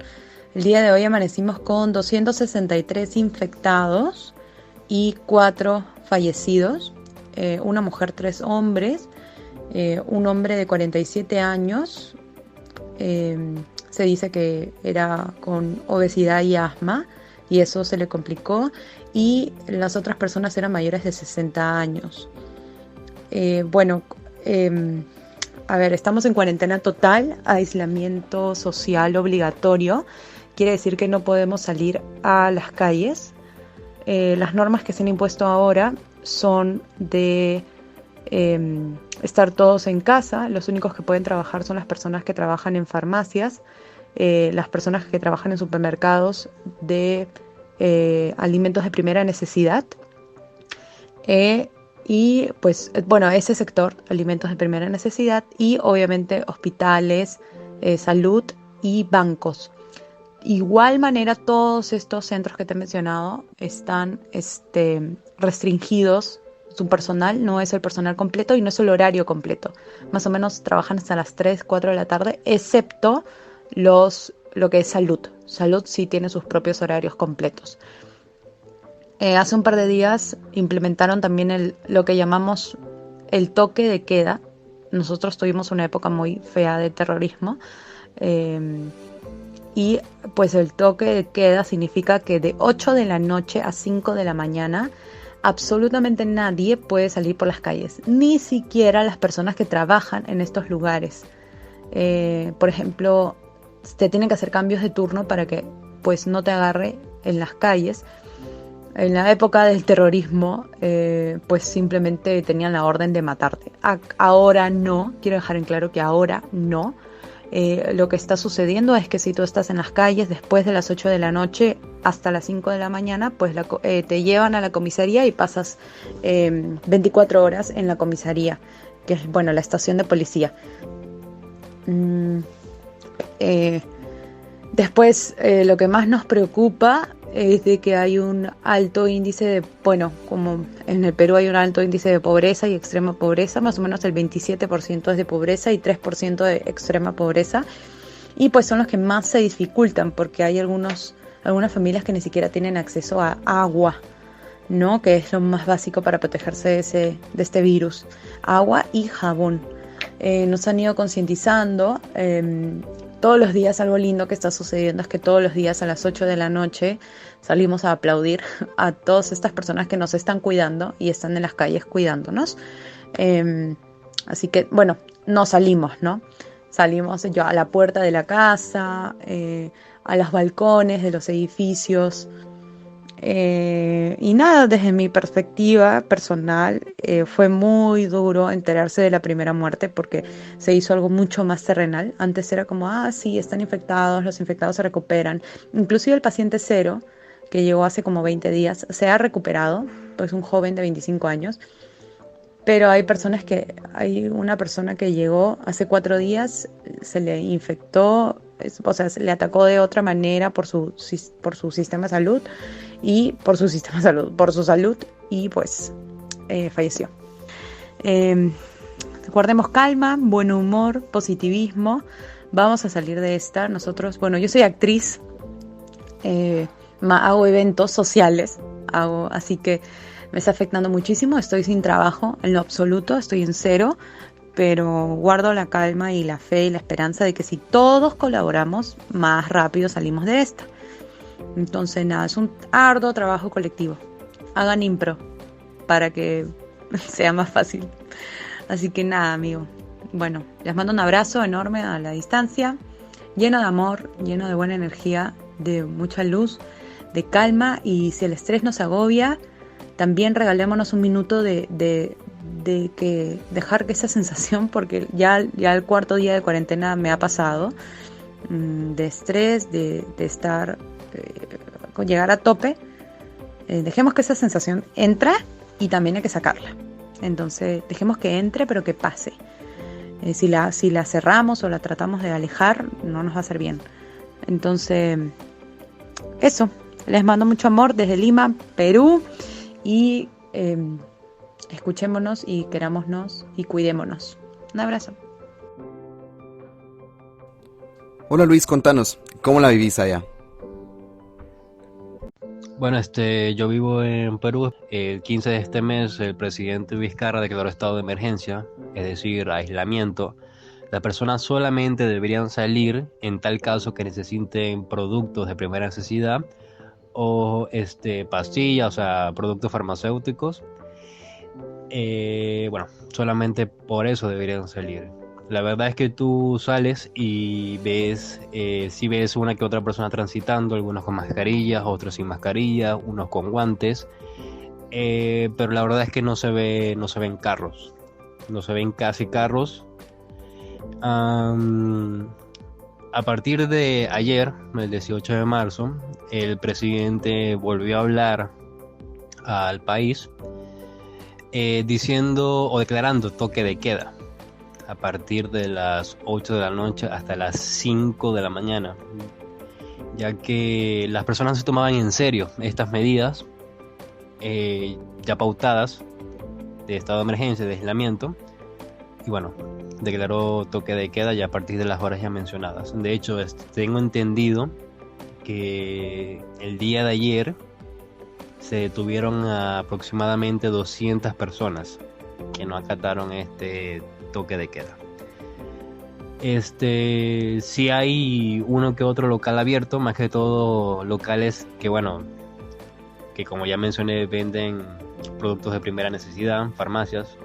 El día de hoy amanecimos con 263 infectados y 4 fallecidos. Una mujer, 3 hombres. Un hombre de 47 años se dice que era con obesidad y asma y eso se le complicó, y las otras personas eran mayores de 60 años. Bueno, a ver, estamos en cuarentena total, aislamiento social obligatorio. Quiere decir que no podemos salir a las calles. Las normas que se han impuesto ahora son de estar todos en casa. Los únicos que pueden trabajar son las personas que trabajan en farmacias, las personas que trabajan en supermercados de alimentos de primera necesidad. Y pues bueno, ese sector, alimentos de primera necesidad, y obviamente hospitales, salud y bancos. Igual manera, todos estos centros que te he mencionado están restringidos. Su personal no es el personal completo y no es el horario completo. Más o menos trabajan hasta las 3, 4 de la tarde, excepto lo que es salud. Salud sí tiene sus propios horarios completos. Hace un par de días implementaron también lo que llamamos el toque de queda. Nosotros tuvimos una época muy fea de terrorismo. Y pues el toque de queda significa que de 8 de la noche a 5 de la mañana absolutamente nadie puede salir por las calles, ni siquiera las personas que trabajan en estos lugares. Por ejemplo, te tienen que hacer cambios de turno para que pues no te agarre en las calles. En la época del terrorismo, pues simplemente tenían la orden de matarte. Ahora no, quiero dejar en claro que ahora no. Lo que está sucediendo es que si tú estás en las calles después de las 8 de la noche hasta las 5 de la mañana, pues te llevan a la comisaría y pasas 24 horas en la comisaría, que es, bueno, la estación de policía. Después, lo que más nos preocupa es de que hay un alto índice de, bueno, como en el Perú hay un alto índice de pobreza y extrema pobreza, más o menos el 27% es de pobreza y 3% de extrema pobreza, y pues son los que más se dificultan porque hay algunas familias que ni siquiera tienen acceso a agua, ¿no? Que es lo más básico para protegerse de este virus, agua y jabón. Nos han ido concientizando. Todos los días algo lindo que está sucediendo es que todos los días a las 8 de la noche salimos a aplaudir a todas estas personas que nos están cuidando y están en las calles cuidándonos. Así que, bueno, no salimos, ¿no? Salimos a la puerta de la casa, a los balcones de los edificios. Y nada, desde mi perspectiva personal, fue muy duro enterarse de la primera muerte porque se hizo algo mucho más terrenal. Antes era como, sí, están infectados, los infectados se recuperan. Inclusive el paciente cero, que llegó hace como 20 días, se ha recuperado, pues un joven de 25 años. Pero hay una persona que llegó hace 4 días, se le infectó, o sea, se le atacó de otra manera por su sistema de salud por su salud y pues falleció. Guardemos calma, buen humor, positivismo. Vamos a salir de esta. Nosotros, bueno, yo soy actriz, hago eventos sociales, así que me está afectando muchísimo. Estoy sin trabajo en lo absoluto, estoy en cero, pero guardo la calma y la fe y la esperanza de que si todos colaboramos, más rápido salimos de esta. Entonces nada, es un arduo trabajo colectivo. Hagan impro para que sea más fácil. Así que nada, amigo. Bueno, les mando un abrazo enorme a la distancia, lleno de amor, lleno de buena energía, de mucha luz, de calma, y si el estrés nos agobia, también regalémonos un minuto de que dejar que esa sensación, porque ya el 4.º día de cuarentena me ha pasado, de estrés, de estar, llegar a tope. Dejemos que esa sensación entre y también hay que sacarla. Entonces dejemos que entre pero que pase. Si la cerramos o la tratamos de alejar, no nos va a hacer bien. Entonces eso, les mando mucho amor desde Lima, Perú, y escuchémonos y querámonos y cuidémonos. Un abrazo. Hola Luis, contanos, ¿cómo la vivís allá? Bueno, yo vivo en Perú. El 15 de este mes el presidente Vizcarra declaró estado de emergencia, es decir, aislamiento. Las personas solamente deberían salir en tal caso que necesiten productos de primera necesidad o pastillas, o sea, productos farmacéuticos. Bueno, solamente por eso deberían salir. La verdad es que tú sales y ves, si ves una que otra persona transitando, algunos con mascarillas, otros sin mascarillas, unos con guantes, pero la verdad es que no se ven carros, no se ven casi carros. A partir de ayer, el 18 de marzo, el presidente volvió a hablar al país diciendo o declarando toque de queda a partir de las 8 de la noche hasta las 5 de la mañana, ya que las personas se tomaban en serio estas medidas ya pautadas de estado de emergencia, de aislamiento, y bueno, declaró toque de queda ya a partir de las horas ya mencionadas. De hecho, tengo entendido que el día de ayer se detuvieron a aproximadamente 200 personas que no acataron este toque de queda. Sí hay uno que otro local abierto, más que todo locales que, bueno, que como ya mencioné, venden productos de primera necesidad, farmacias.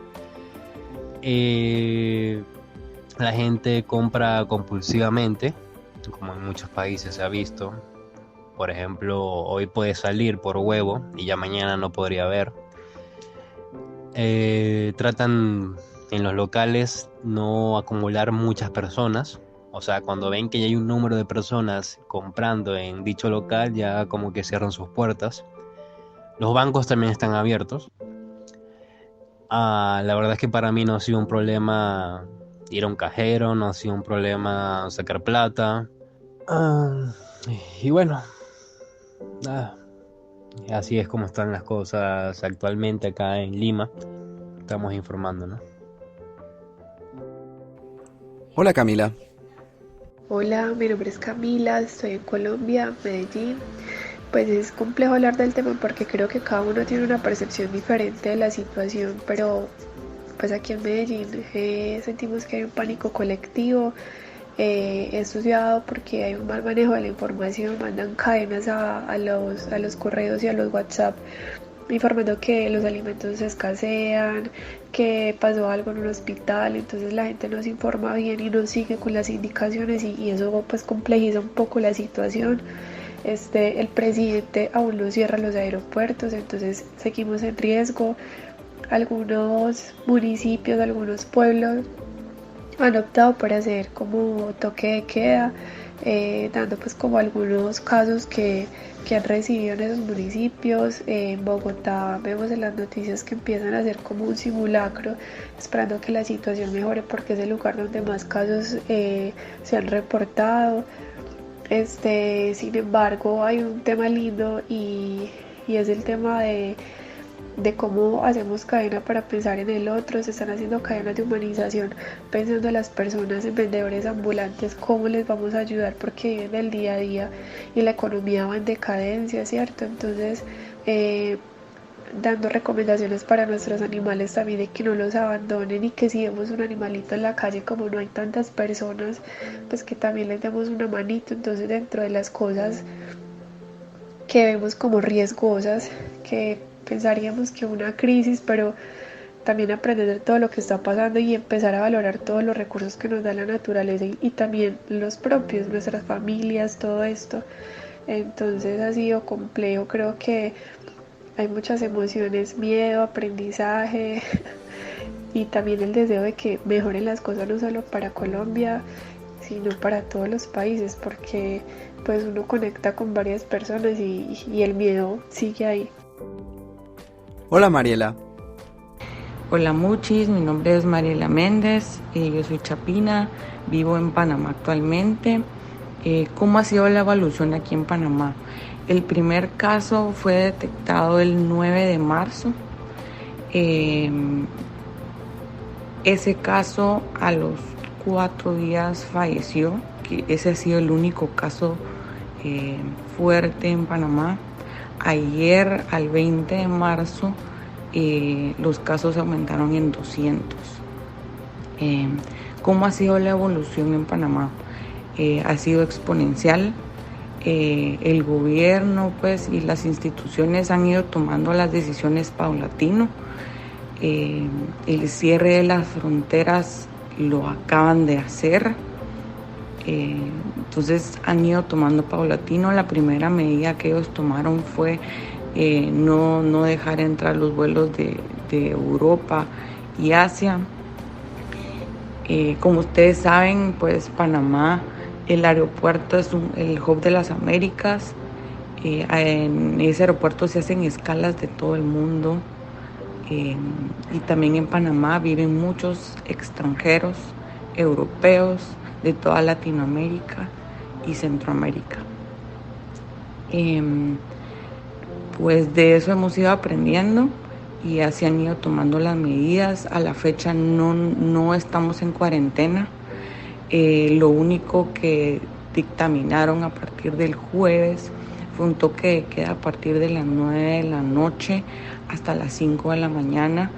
La gente compra compulsivamente, como en muchos países se ha visto. Por ejemplo, hoy puede salir por huevo y ya mañana no podría haber. Tratan en los locales no acumular muchas personas. O sea, cuando ven que ya hay un número de personas comprando en dicho local, ya como que cierran sus puertas. Los bancos también están abiertos. La verdad es que para mí no ha sido un problema ir a un cajero, no ha sido un problema sacar plata. Y bueno, nada. Así es como están las cosas actualmente acá en Lima. Estamos informando, ¿no? Hola Camila. Hola, mi nombre es Camila, estoy en Colombia, Medellín. Pues es complejo hablar del tema porque creo que cada uno tiene una percepción diferente de la situación, pero pues aquí en Medellín sentimos que hay un pánico colectivo. He estudiado porque hay un mal manejo de la información, mandan cadenas a los correos y a los WhatsApp informando que los alimentos escasean, que pasó algo en un hospital, entonces la gente no se informa bien y no sigue con las indicaciones y eso pues complejiza un poco la situación. El presidente aún no cierra los aeropuertos, entonces seguimos en riesgo. Algunos municipios, algunos pueblos han optado por hacer como toque de queda, dando pues como algunos casos que han recibido en esos municipios. En Bogotá vemos en las noticias que empiezan a hacer como un simulacro, esperando que la situación mejore porque es el lugar donde más casos se han reportado. Sin embargo, hay un tema lindo y es el tema de cómo hacemos cadena para pensar en el otro. Se están haciendo cadenas de humanización pensando en las personas, en vendedores ambulantes, cómo les vamos a ayudar porque viven el día a día y la economía va en decadencia, ¿cierto? Entonces, dando recomendaciones para nuestros animales también de que no los abandonen y que si vemos un animalito en la calle, como no hay tantas personas, pues que también les demos una manito. Entonces, dentro de las cosas que vemos como riesgosas, que pensaríamos que una crisis, pero también aprender de todo lo que está pasando y empezar a valorar todos los recursos que nos da la naturaleza y también los propios, nuestras familias, todo esto. Entonces ha sido complejo, creo que hay muchas emociones, miedo, aprendizaje y también el deseo de que mejoren las cosas no solo para Colombia, sino para todos los países, porque pues uno conecta con varias personas y el miedo sigue ahí. Hola Mariela. Hola muchis, mi nombre es Mariela Méndez, yo soy chapina, vivo en Panamá actualmente. ¿Cómo ha sido la evolución aquí en Panamá? El primer caso fue detectado el 9 de marzo. Ese caso a los 4 días falleció, que ese ha sido el único caso fuerte en Panamá. Ayer, al 20 de marzo, los casos aumentaron en 200. ¿Cómo ha sido la evolución en Panamá? Ha sido exponencial. El gobierno pues, y las instituciones han ido tomando las decisiones paulatino. El cierre de las fronteras lo acaban de hacer. Entonces han ido tomando paulatino. La primera medida que ellos tomaron fue no dejar entrar los vuelos de Europa y Asia. Como ustedes saben, pues Panamá, el aeropuerto es el hub de las Américas. En ese aeropuerto se hacen escalas de todo el mundo. Y también en Panamá viven muchos extranjeros europeos de toda Latinoamérica y Centroamérica. Pues de eso hemos ido aprendiendo y así han ido tomando las medidas. A la fecha no estamos en cuarentena. Lo único que dictaminaron a partir del jueves fue un toque de queda a partir de las 9 de la noche hasta las 5 de la mañana.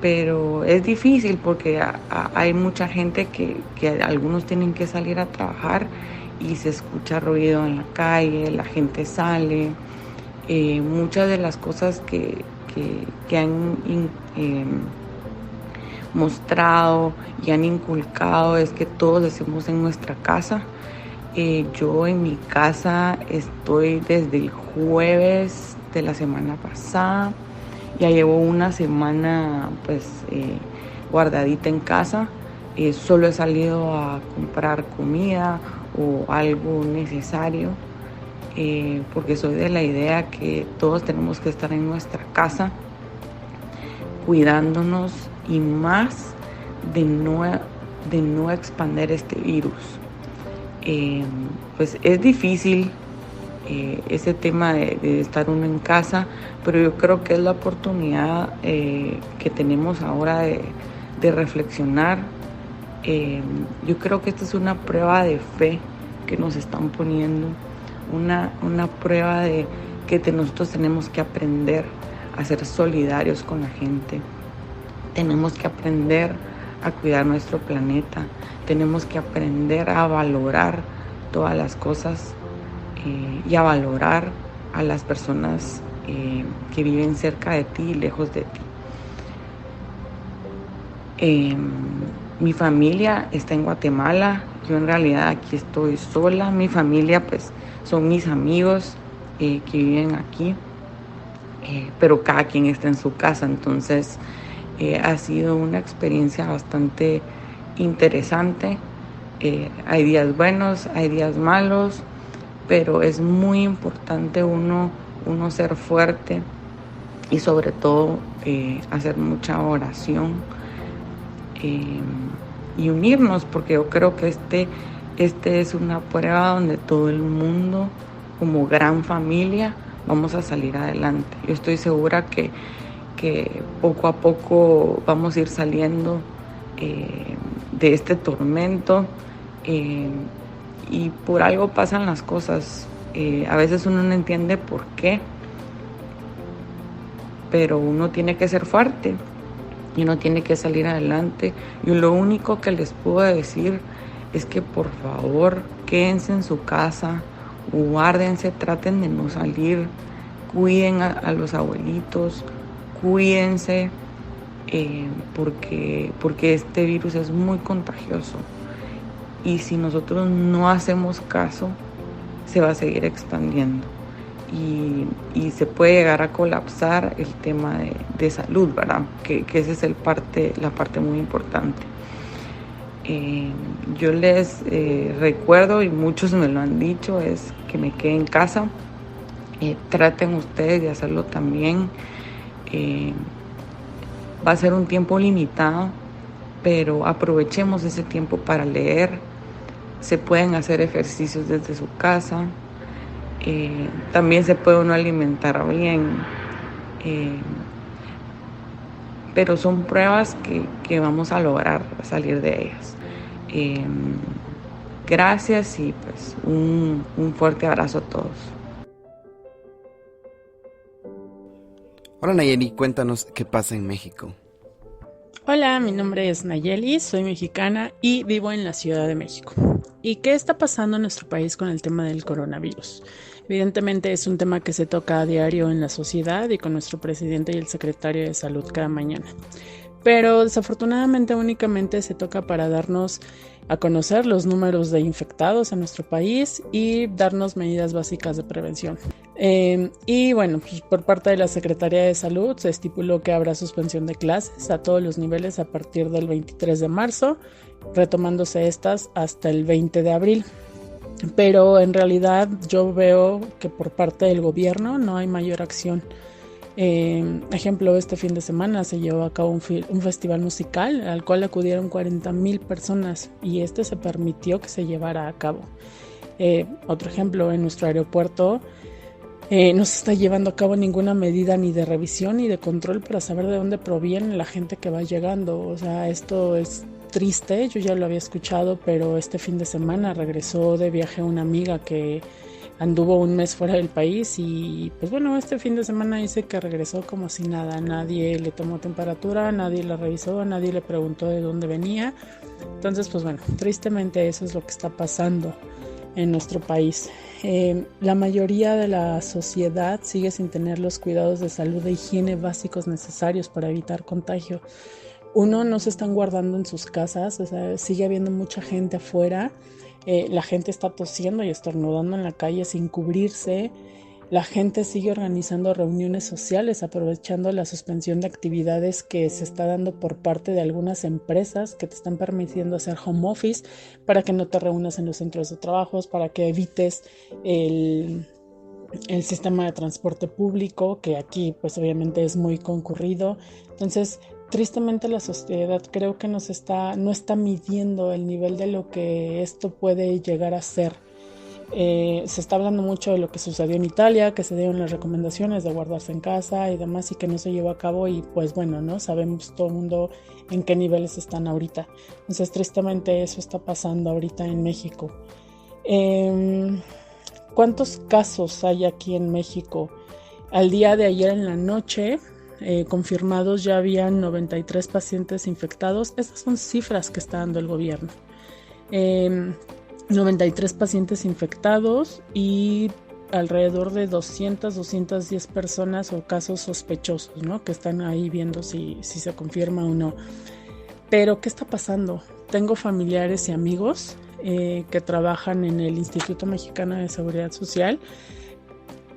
Pero es difícil porque hay mucha gente que algunos tienen que salir a trabajar y se escucha ruido en la calle, la gente sale. Muchas de las cosas que han mostrado y han inculcado es que todos hacemos en nuestra casa. Yo en mi casa estoy desde el jueves de la semana pasada. Ya llevo una semana pues guardadita en casa. Solo he salido a comprar comida o algo necesario. Porque soy de la idea que todos tenemos que estar en nuestra casa cuidándonos y más de no expandir este virus. Pues es difícil ese tema de estar uno en casa, pero yo creo que es la oportunidad que tenemos ahora de reflexionar. Yo creo que esta es una prueba de fe que nos están poniendo. Una prueba de que nosotros tenemos que aprender a ser solidarios con la gente. Tenemos que aprender a cuidar nuestro planeta. Tenemos que aprender a valorar todas las cosas y a valorar a las personas que viven cerca de ti y lejos de ti. Mi familia está en Guatemala. Yo en realidad aquí estoy sola. Mi familia pues son mis amigos que viven aquí, pero cada quien está en su casa. Entonces ha sido una experiencia bastante interesante. Hay días buenos, hay días malos, pero es muy importante uno ser fuerte y sobre todo hacer mucha oración y unirnos, porque yo creo que este es una prueba donde todo el mundo, como gran familia, vamos a salir adelante. Yo estoy segura que poco a poco vamos a ir saliendo de este tormento y por algo pasan las cosas. A veces uno no entiende por qué, pero uno tiene que ser fuerte y uno tiene que salir adelante. Y lo único que les puedo decir es que por favor quédense en su casa, guárdense, traten de no salir, cuiden a los abuelitos, cuídense, porque este virus es muy contagioso y si nosotros no hacemos caso se va a seguir expandiendo y se puede llegar a colapsar el tema de salud, ¿verdad? Que esa es la parte muy importante. Yo les recuerdo, y muchos me lo han dicho, es que me quede en casa. Traten ustedes de hacerlo también. Va a ser un tiempo limitado, pero aprovechemos ese tiempo para leer. Se pueden hacer ejercicios desde su casa. También se puede uno alimentar bien. Pero son pruebas que vamos a lograr salir de ellas. Gracias y pues un fuerte abrazo a todos. Ahora Nayeli, cuéntanos qué pasa en México. Hola, mi nombre es Nayeli, soy mexicana y vivo en la Ciudad de México. ¿Y qué está pasando en nuestro país con el tema del coronavirus? Evidentemente es un tema que se toca a diario en la sociedad y con nuestro presidente y el secretario de Salud cada mañana. Pero desafortunadamente únicamente se toca para darnos a conocer los números de infectados en nuestro país y darnos medidas básicas de prevención. Y bueno, pues por parte de la Secretaría de Salud se estipuló que habrá suspensión de clases a todos los niveles a partir del 23 de marzo, retomándose estas hasta el 20 de abril. Pero en realidad yo veo que por parte del gobierno no hay mayor acción. Ejemplo, este fin de semana se llevó a cabo un festival musical al cual acudieron 40,000 personas y este se permitió que se llevara a cabo. Otro ejemplo, en nuestro aeropuerto no se está llevando a cabo ninguna medida ni de revisión ni de control para saber de dónde proviene la gente que va llegando. O sea, esto es triste, yo ya lo había escuchado, pero este fin de semana regresó de viaje una amiga que anduvo un mes fuera del país y pues bueno, este fin de semana dice que regresó como si nada, nadie le tomó temperatura, nadie la revisó, nadie le preguntó de dónde venía. Entonces pues bueno, tristemente eso es lo que está pasando en nuestro país. La mayoría de la sociedad sigue sin tener los cuidados de salud e higiene básicos necesarios para evitar contagio. Uno, no se están guardando en sus casas, o sea, sigue habiendo mucha gente afuera. La gente está tosiendo y estornudando en la calle sin cubrirse. La gente sigue organizando reuniones sociales aprovechando la suspensión de actividades que se está dando por parte de algunas empresas que te están permitiendo hacer home office para que no te reúnas en los centros de trabajo, para que evites el sistema de transporte público, que aquí pues obviamente es muy concurrido. Entonces, tristemente la sociedad creo que no está midiendo el nivel de lo que esto puede llegar a ser. Se está hablando mucho de lo que sucedió en Italia, que se dieron las recomendaciones de guardarse en casa y demás y que no se llevó a cabo y pues bueno, ¿no? Sabemos todo el mundo en qué niveles están ahorita. Entonces tristemente eso está pasando ahorita en México. ¿Cuántos casos hay aquí en México? Al día de ayer en la noche confirmados ya habían 93 pacientes infectados. Estas son cifras que está dando el gobierno. 93 pacientes infectados y alrededor de 210 personas o casos sospechosos, ¿no? Que están ahí viendo si se confirma o no. Pero, ¿qué está pasando? Tengo familiares y amigos que trabajan en el Instituto Mexicano de Seguridad Social,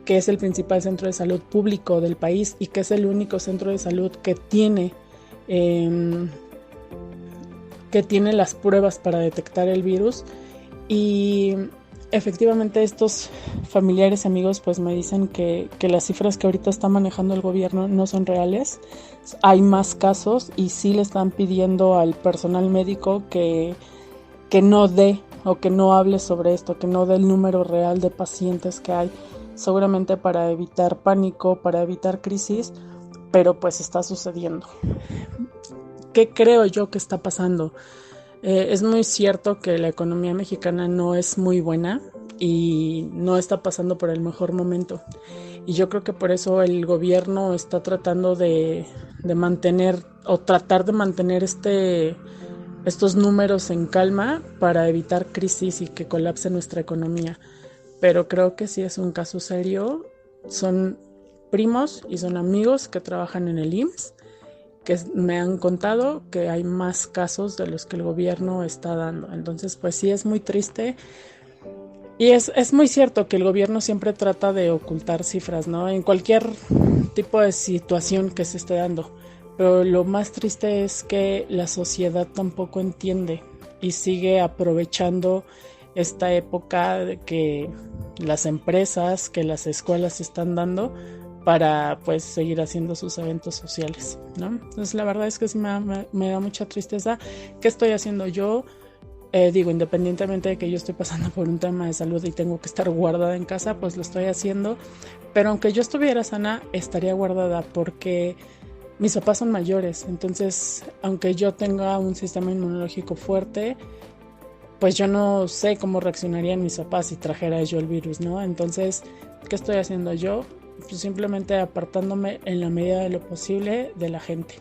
que es el principal centro de salud público del país y que es el único centro de salud que tiene las pruebas para detectar el virus. Y efectivamente estos familiares y amigos pues me dicen que las cifras que ahorita está manejando el gobierno no son reales. Hay más casos y sí le están pidiendo al personal médico que no dé o que no hable sobre esto, que no dé el número real de pacientes que hay, seguramente para evitar pánico, para evitar crisis, pero pues está sucediendo. ¿Qué creo yo que está pasando? Es muy cierto que la economía mexicana no es muy buena y no está pasando por el mejor momento. Y yo creo que por eso el gobierno está tratando de mantener o tratar de mantener estos números en calma para evitar crisis y que colapse nuestra economía. Pero creo que sí es un caso serio. Son primos y son amigos que trabajan en el IMSS que me han contado que hay más casos de los que el gobierno está dando. Entonces, pues sí es muy triste. Y es muy cierto que el gobierno siempre trata de ocultar cifras, ¿no? En cualquier tipo de situación que se esté dando. Pero lo más triste es que la sociedad tampoco entiende y sigue aprovechando esta época de que las empresas, que las escuelas están dando para pues seguir haciendo sus eventos sociales, ¿no? Entonces la verdad es que sí me da mucha tristeza. ¿Qué estoy haciendo yo? Independientemente de que yo estoy pasando por un tema de salud y tengo que estar guardada en casa, pues lo estoy haciendo. Pero aunque yo estuviera sana, estaría guardada porque mis papás son mayores. Entonces, aunque yo tenga un sistema inmunológico fuerte, pues yo no sé cómo reaccionarían mis papás si trajera yo el virus, ¿no? Entonces, ¿qué estoy haciendo yo? Pues simplemente apartándome en la medida de lo posible de la gente.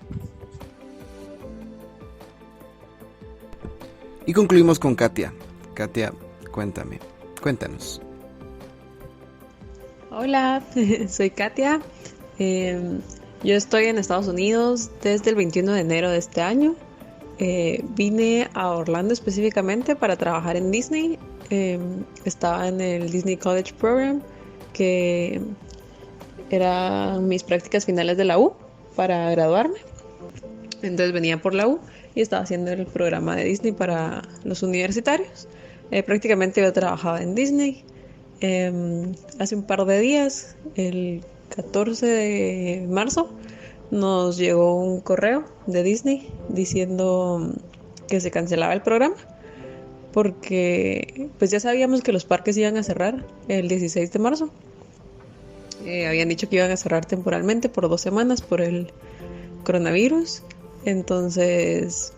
Y concluimos con Katia. Katia, cuéntanos. Hola, soy Katia. Yo estoy en Estados Unidos desde el 21 de enero de este año. Vine a Orlando específicamente para trabajar en Disney. Estaba en el Disney College Program, que eran mis prácticas finales de la U para graduarme. Entonces venía por la U y estaba haciendo el programa de Disney para los universitarios. Prácticamente yo trabajaba en Disney. Hace un par de días, el 14 de marzo, nos llegó un correo de Disney diciendo que se cancelaba el programa porque pues ya sabíamos que los parques iban a cerrar el 16 de marzo. Habían dicho que iban a cerrar temporalmente por 2 semanas por el coronavirus. Entonces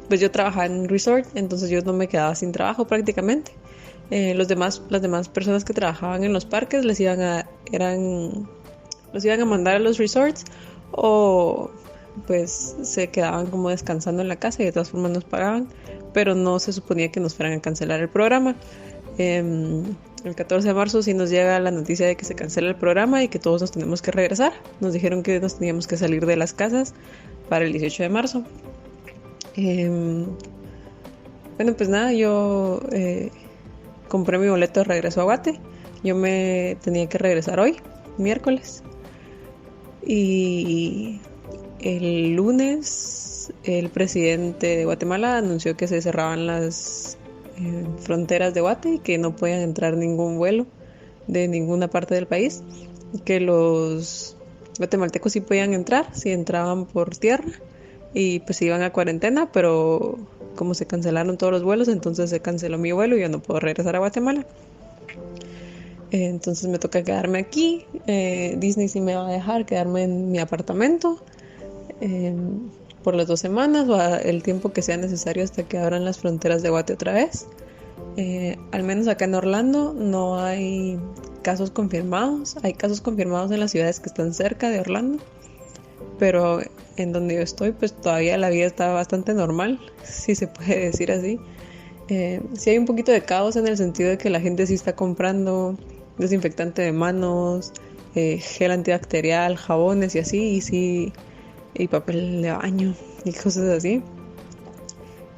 pues yo trabajaba en un resort, entonces yo no me quedaba sin trabajo prácticamente. Las demás personas que trabajaban en los parques los iban a mandar a los resorts, o pues se quedaban como descansando en la casa y de todas formas nos pagaban, pero no se suponía que nos fueran a cancelar el programa. El 14 de marzo sí nos llega la noticia de que se cancela el programa y que todos nos tenemos que regresar. Nos dijeron que nos teníamos que salir de las casas para el 18 de marzo. Bueno, pues nada, yo compré mi boleto de regreso a Guate. Yo me tenía que regresar hoy, miércoles. Y el lunes el presidente de Guatemala anunció que se cerraban las fronteras de Guate y que no podían entrar ningún vuelo de ninguna parte del país. Que los guatemaltecos sí podían entrar, si entraban por tierra, y pues se iban a cuarentena, pero como se cancelaron todos los vuelos, entonces se canceló mi vuelo y yo no puedo regresar a Guatemala. Entonces me toca quedarme aquí. Disney sí me va a dejar quedarme en mi apartamento por las 2 semanas o el tiempo que sea necesario hasta que abran las fronteras de Guate otra vez. Al menos acá en Orlando no hay casos confirmados. Hay casos confirmados en las ciudades que están cerca de Orlando, pero en donde yo estoy pues todavía la vida está bastante normal, si se puede decir así. Sí hay un poquito de caos en el sentido de que la gente sí está comprando desinfectante de manos, gel antibacterial, jabones y así, y papel de baño y cosas así.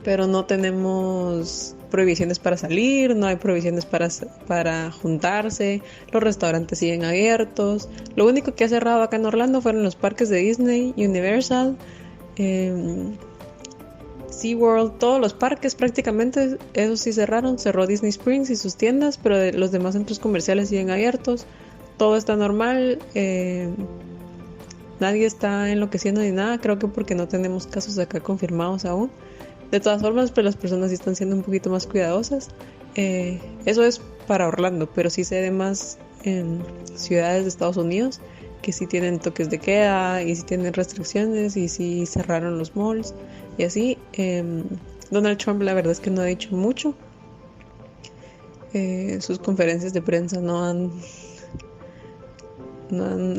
Pero no tenemos prohibiciones para salir, no hay prohibiciones para juntarse, los restaurantes siguen abiertos. Lo único que ha cerrado acá en Orlando fueron los parques de Disney, Universal, SeaWorld, todos los parques prácticamente, esos sí cerraron. Cerró Disney Springs y sus tiendas, pero los demás centros comerciales siguen abiertos. Todo está normal, nadie está enloqueciendo ni nada, creo que porque no tenemos casos acá confirmados aún. De todas formas, pues las personas sí están siendo un poquito más cuidadosas. Eso es para Orlando, pero sí sé de más ciudades de Estados Unidos que sí tienen toques de queda y sí tienen restricciones y sí cerraron los malls y así. Donald Trump la verdad es que no ha dicho mucho. Sus conferencias de prensa no han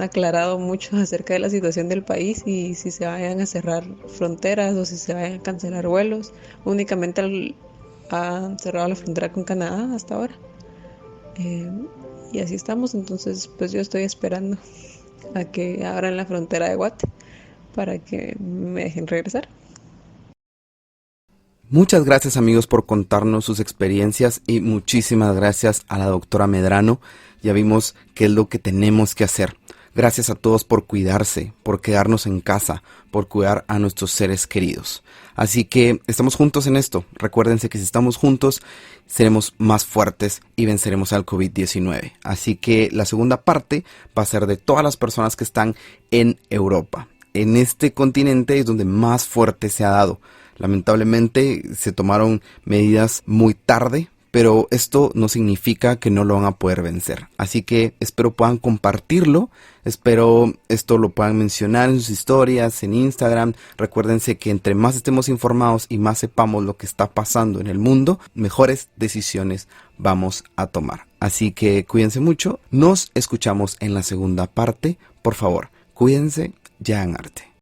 aclarado mucho acerca de la situación del país y si se vayan a cerrar fronteras o si se vayan a cancelar vuelos. Únicamente ha cerrado la frontera con Canadá hasta ahora. Y así estamos, entonces pues yo estoy esperando a que abran la frontera de Guate para que me dejen regresar. Muchas gracias amigos por contarnos sus experiencias y muchísimas gracias a la doctora Medrano. Ya vimos qué es lo que tenemos que hacer. Gracias a todos por cuidarse, por quedarnos en casa, por cuidar a nuestros seres queridos. Así que estamos juntos en esto. Recuérdense que si estamos juntos, seremos más fuertes y venceremos al COVID-19. Así que la segunda parte va a ser de todas las personas que están en Europa. En este continente es donde más fuerte se ha dado. Lamentablemente se tomaron medidas muy tarde, pero esto no significa que no lo van a poder vencer. Así que espero puedan compartirlo, espero esto lo puedan mencionar en sus historias, en Instagram. Recuérdense que entre más estemos informados y más sepamos lo que está pasando en el mundo, mejores decisiones vamos a tomar. Así que cuídense mucho, nos escuchamos en la segunda parte. Por favor, cuídense, ya en arte.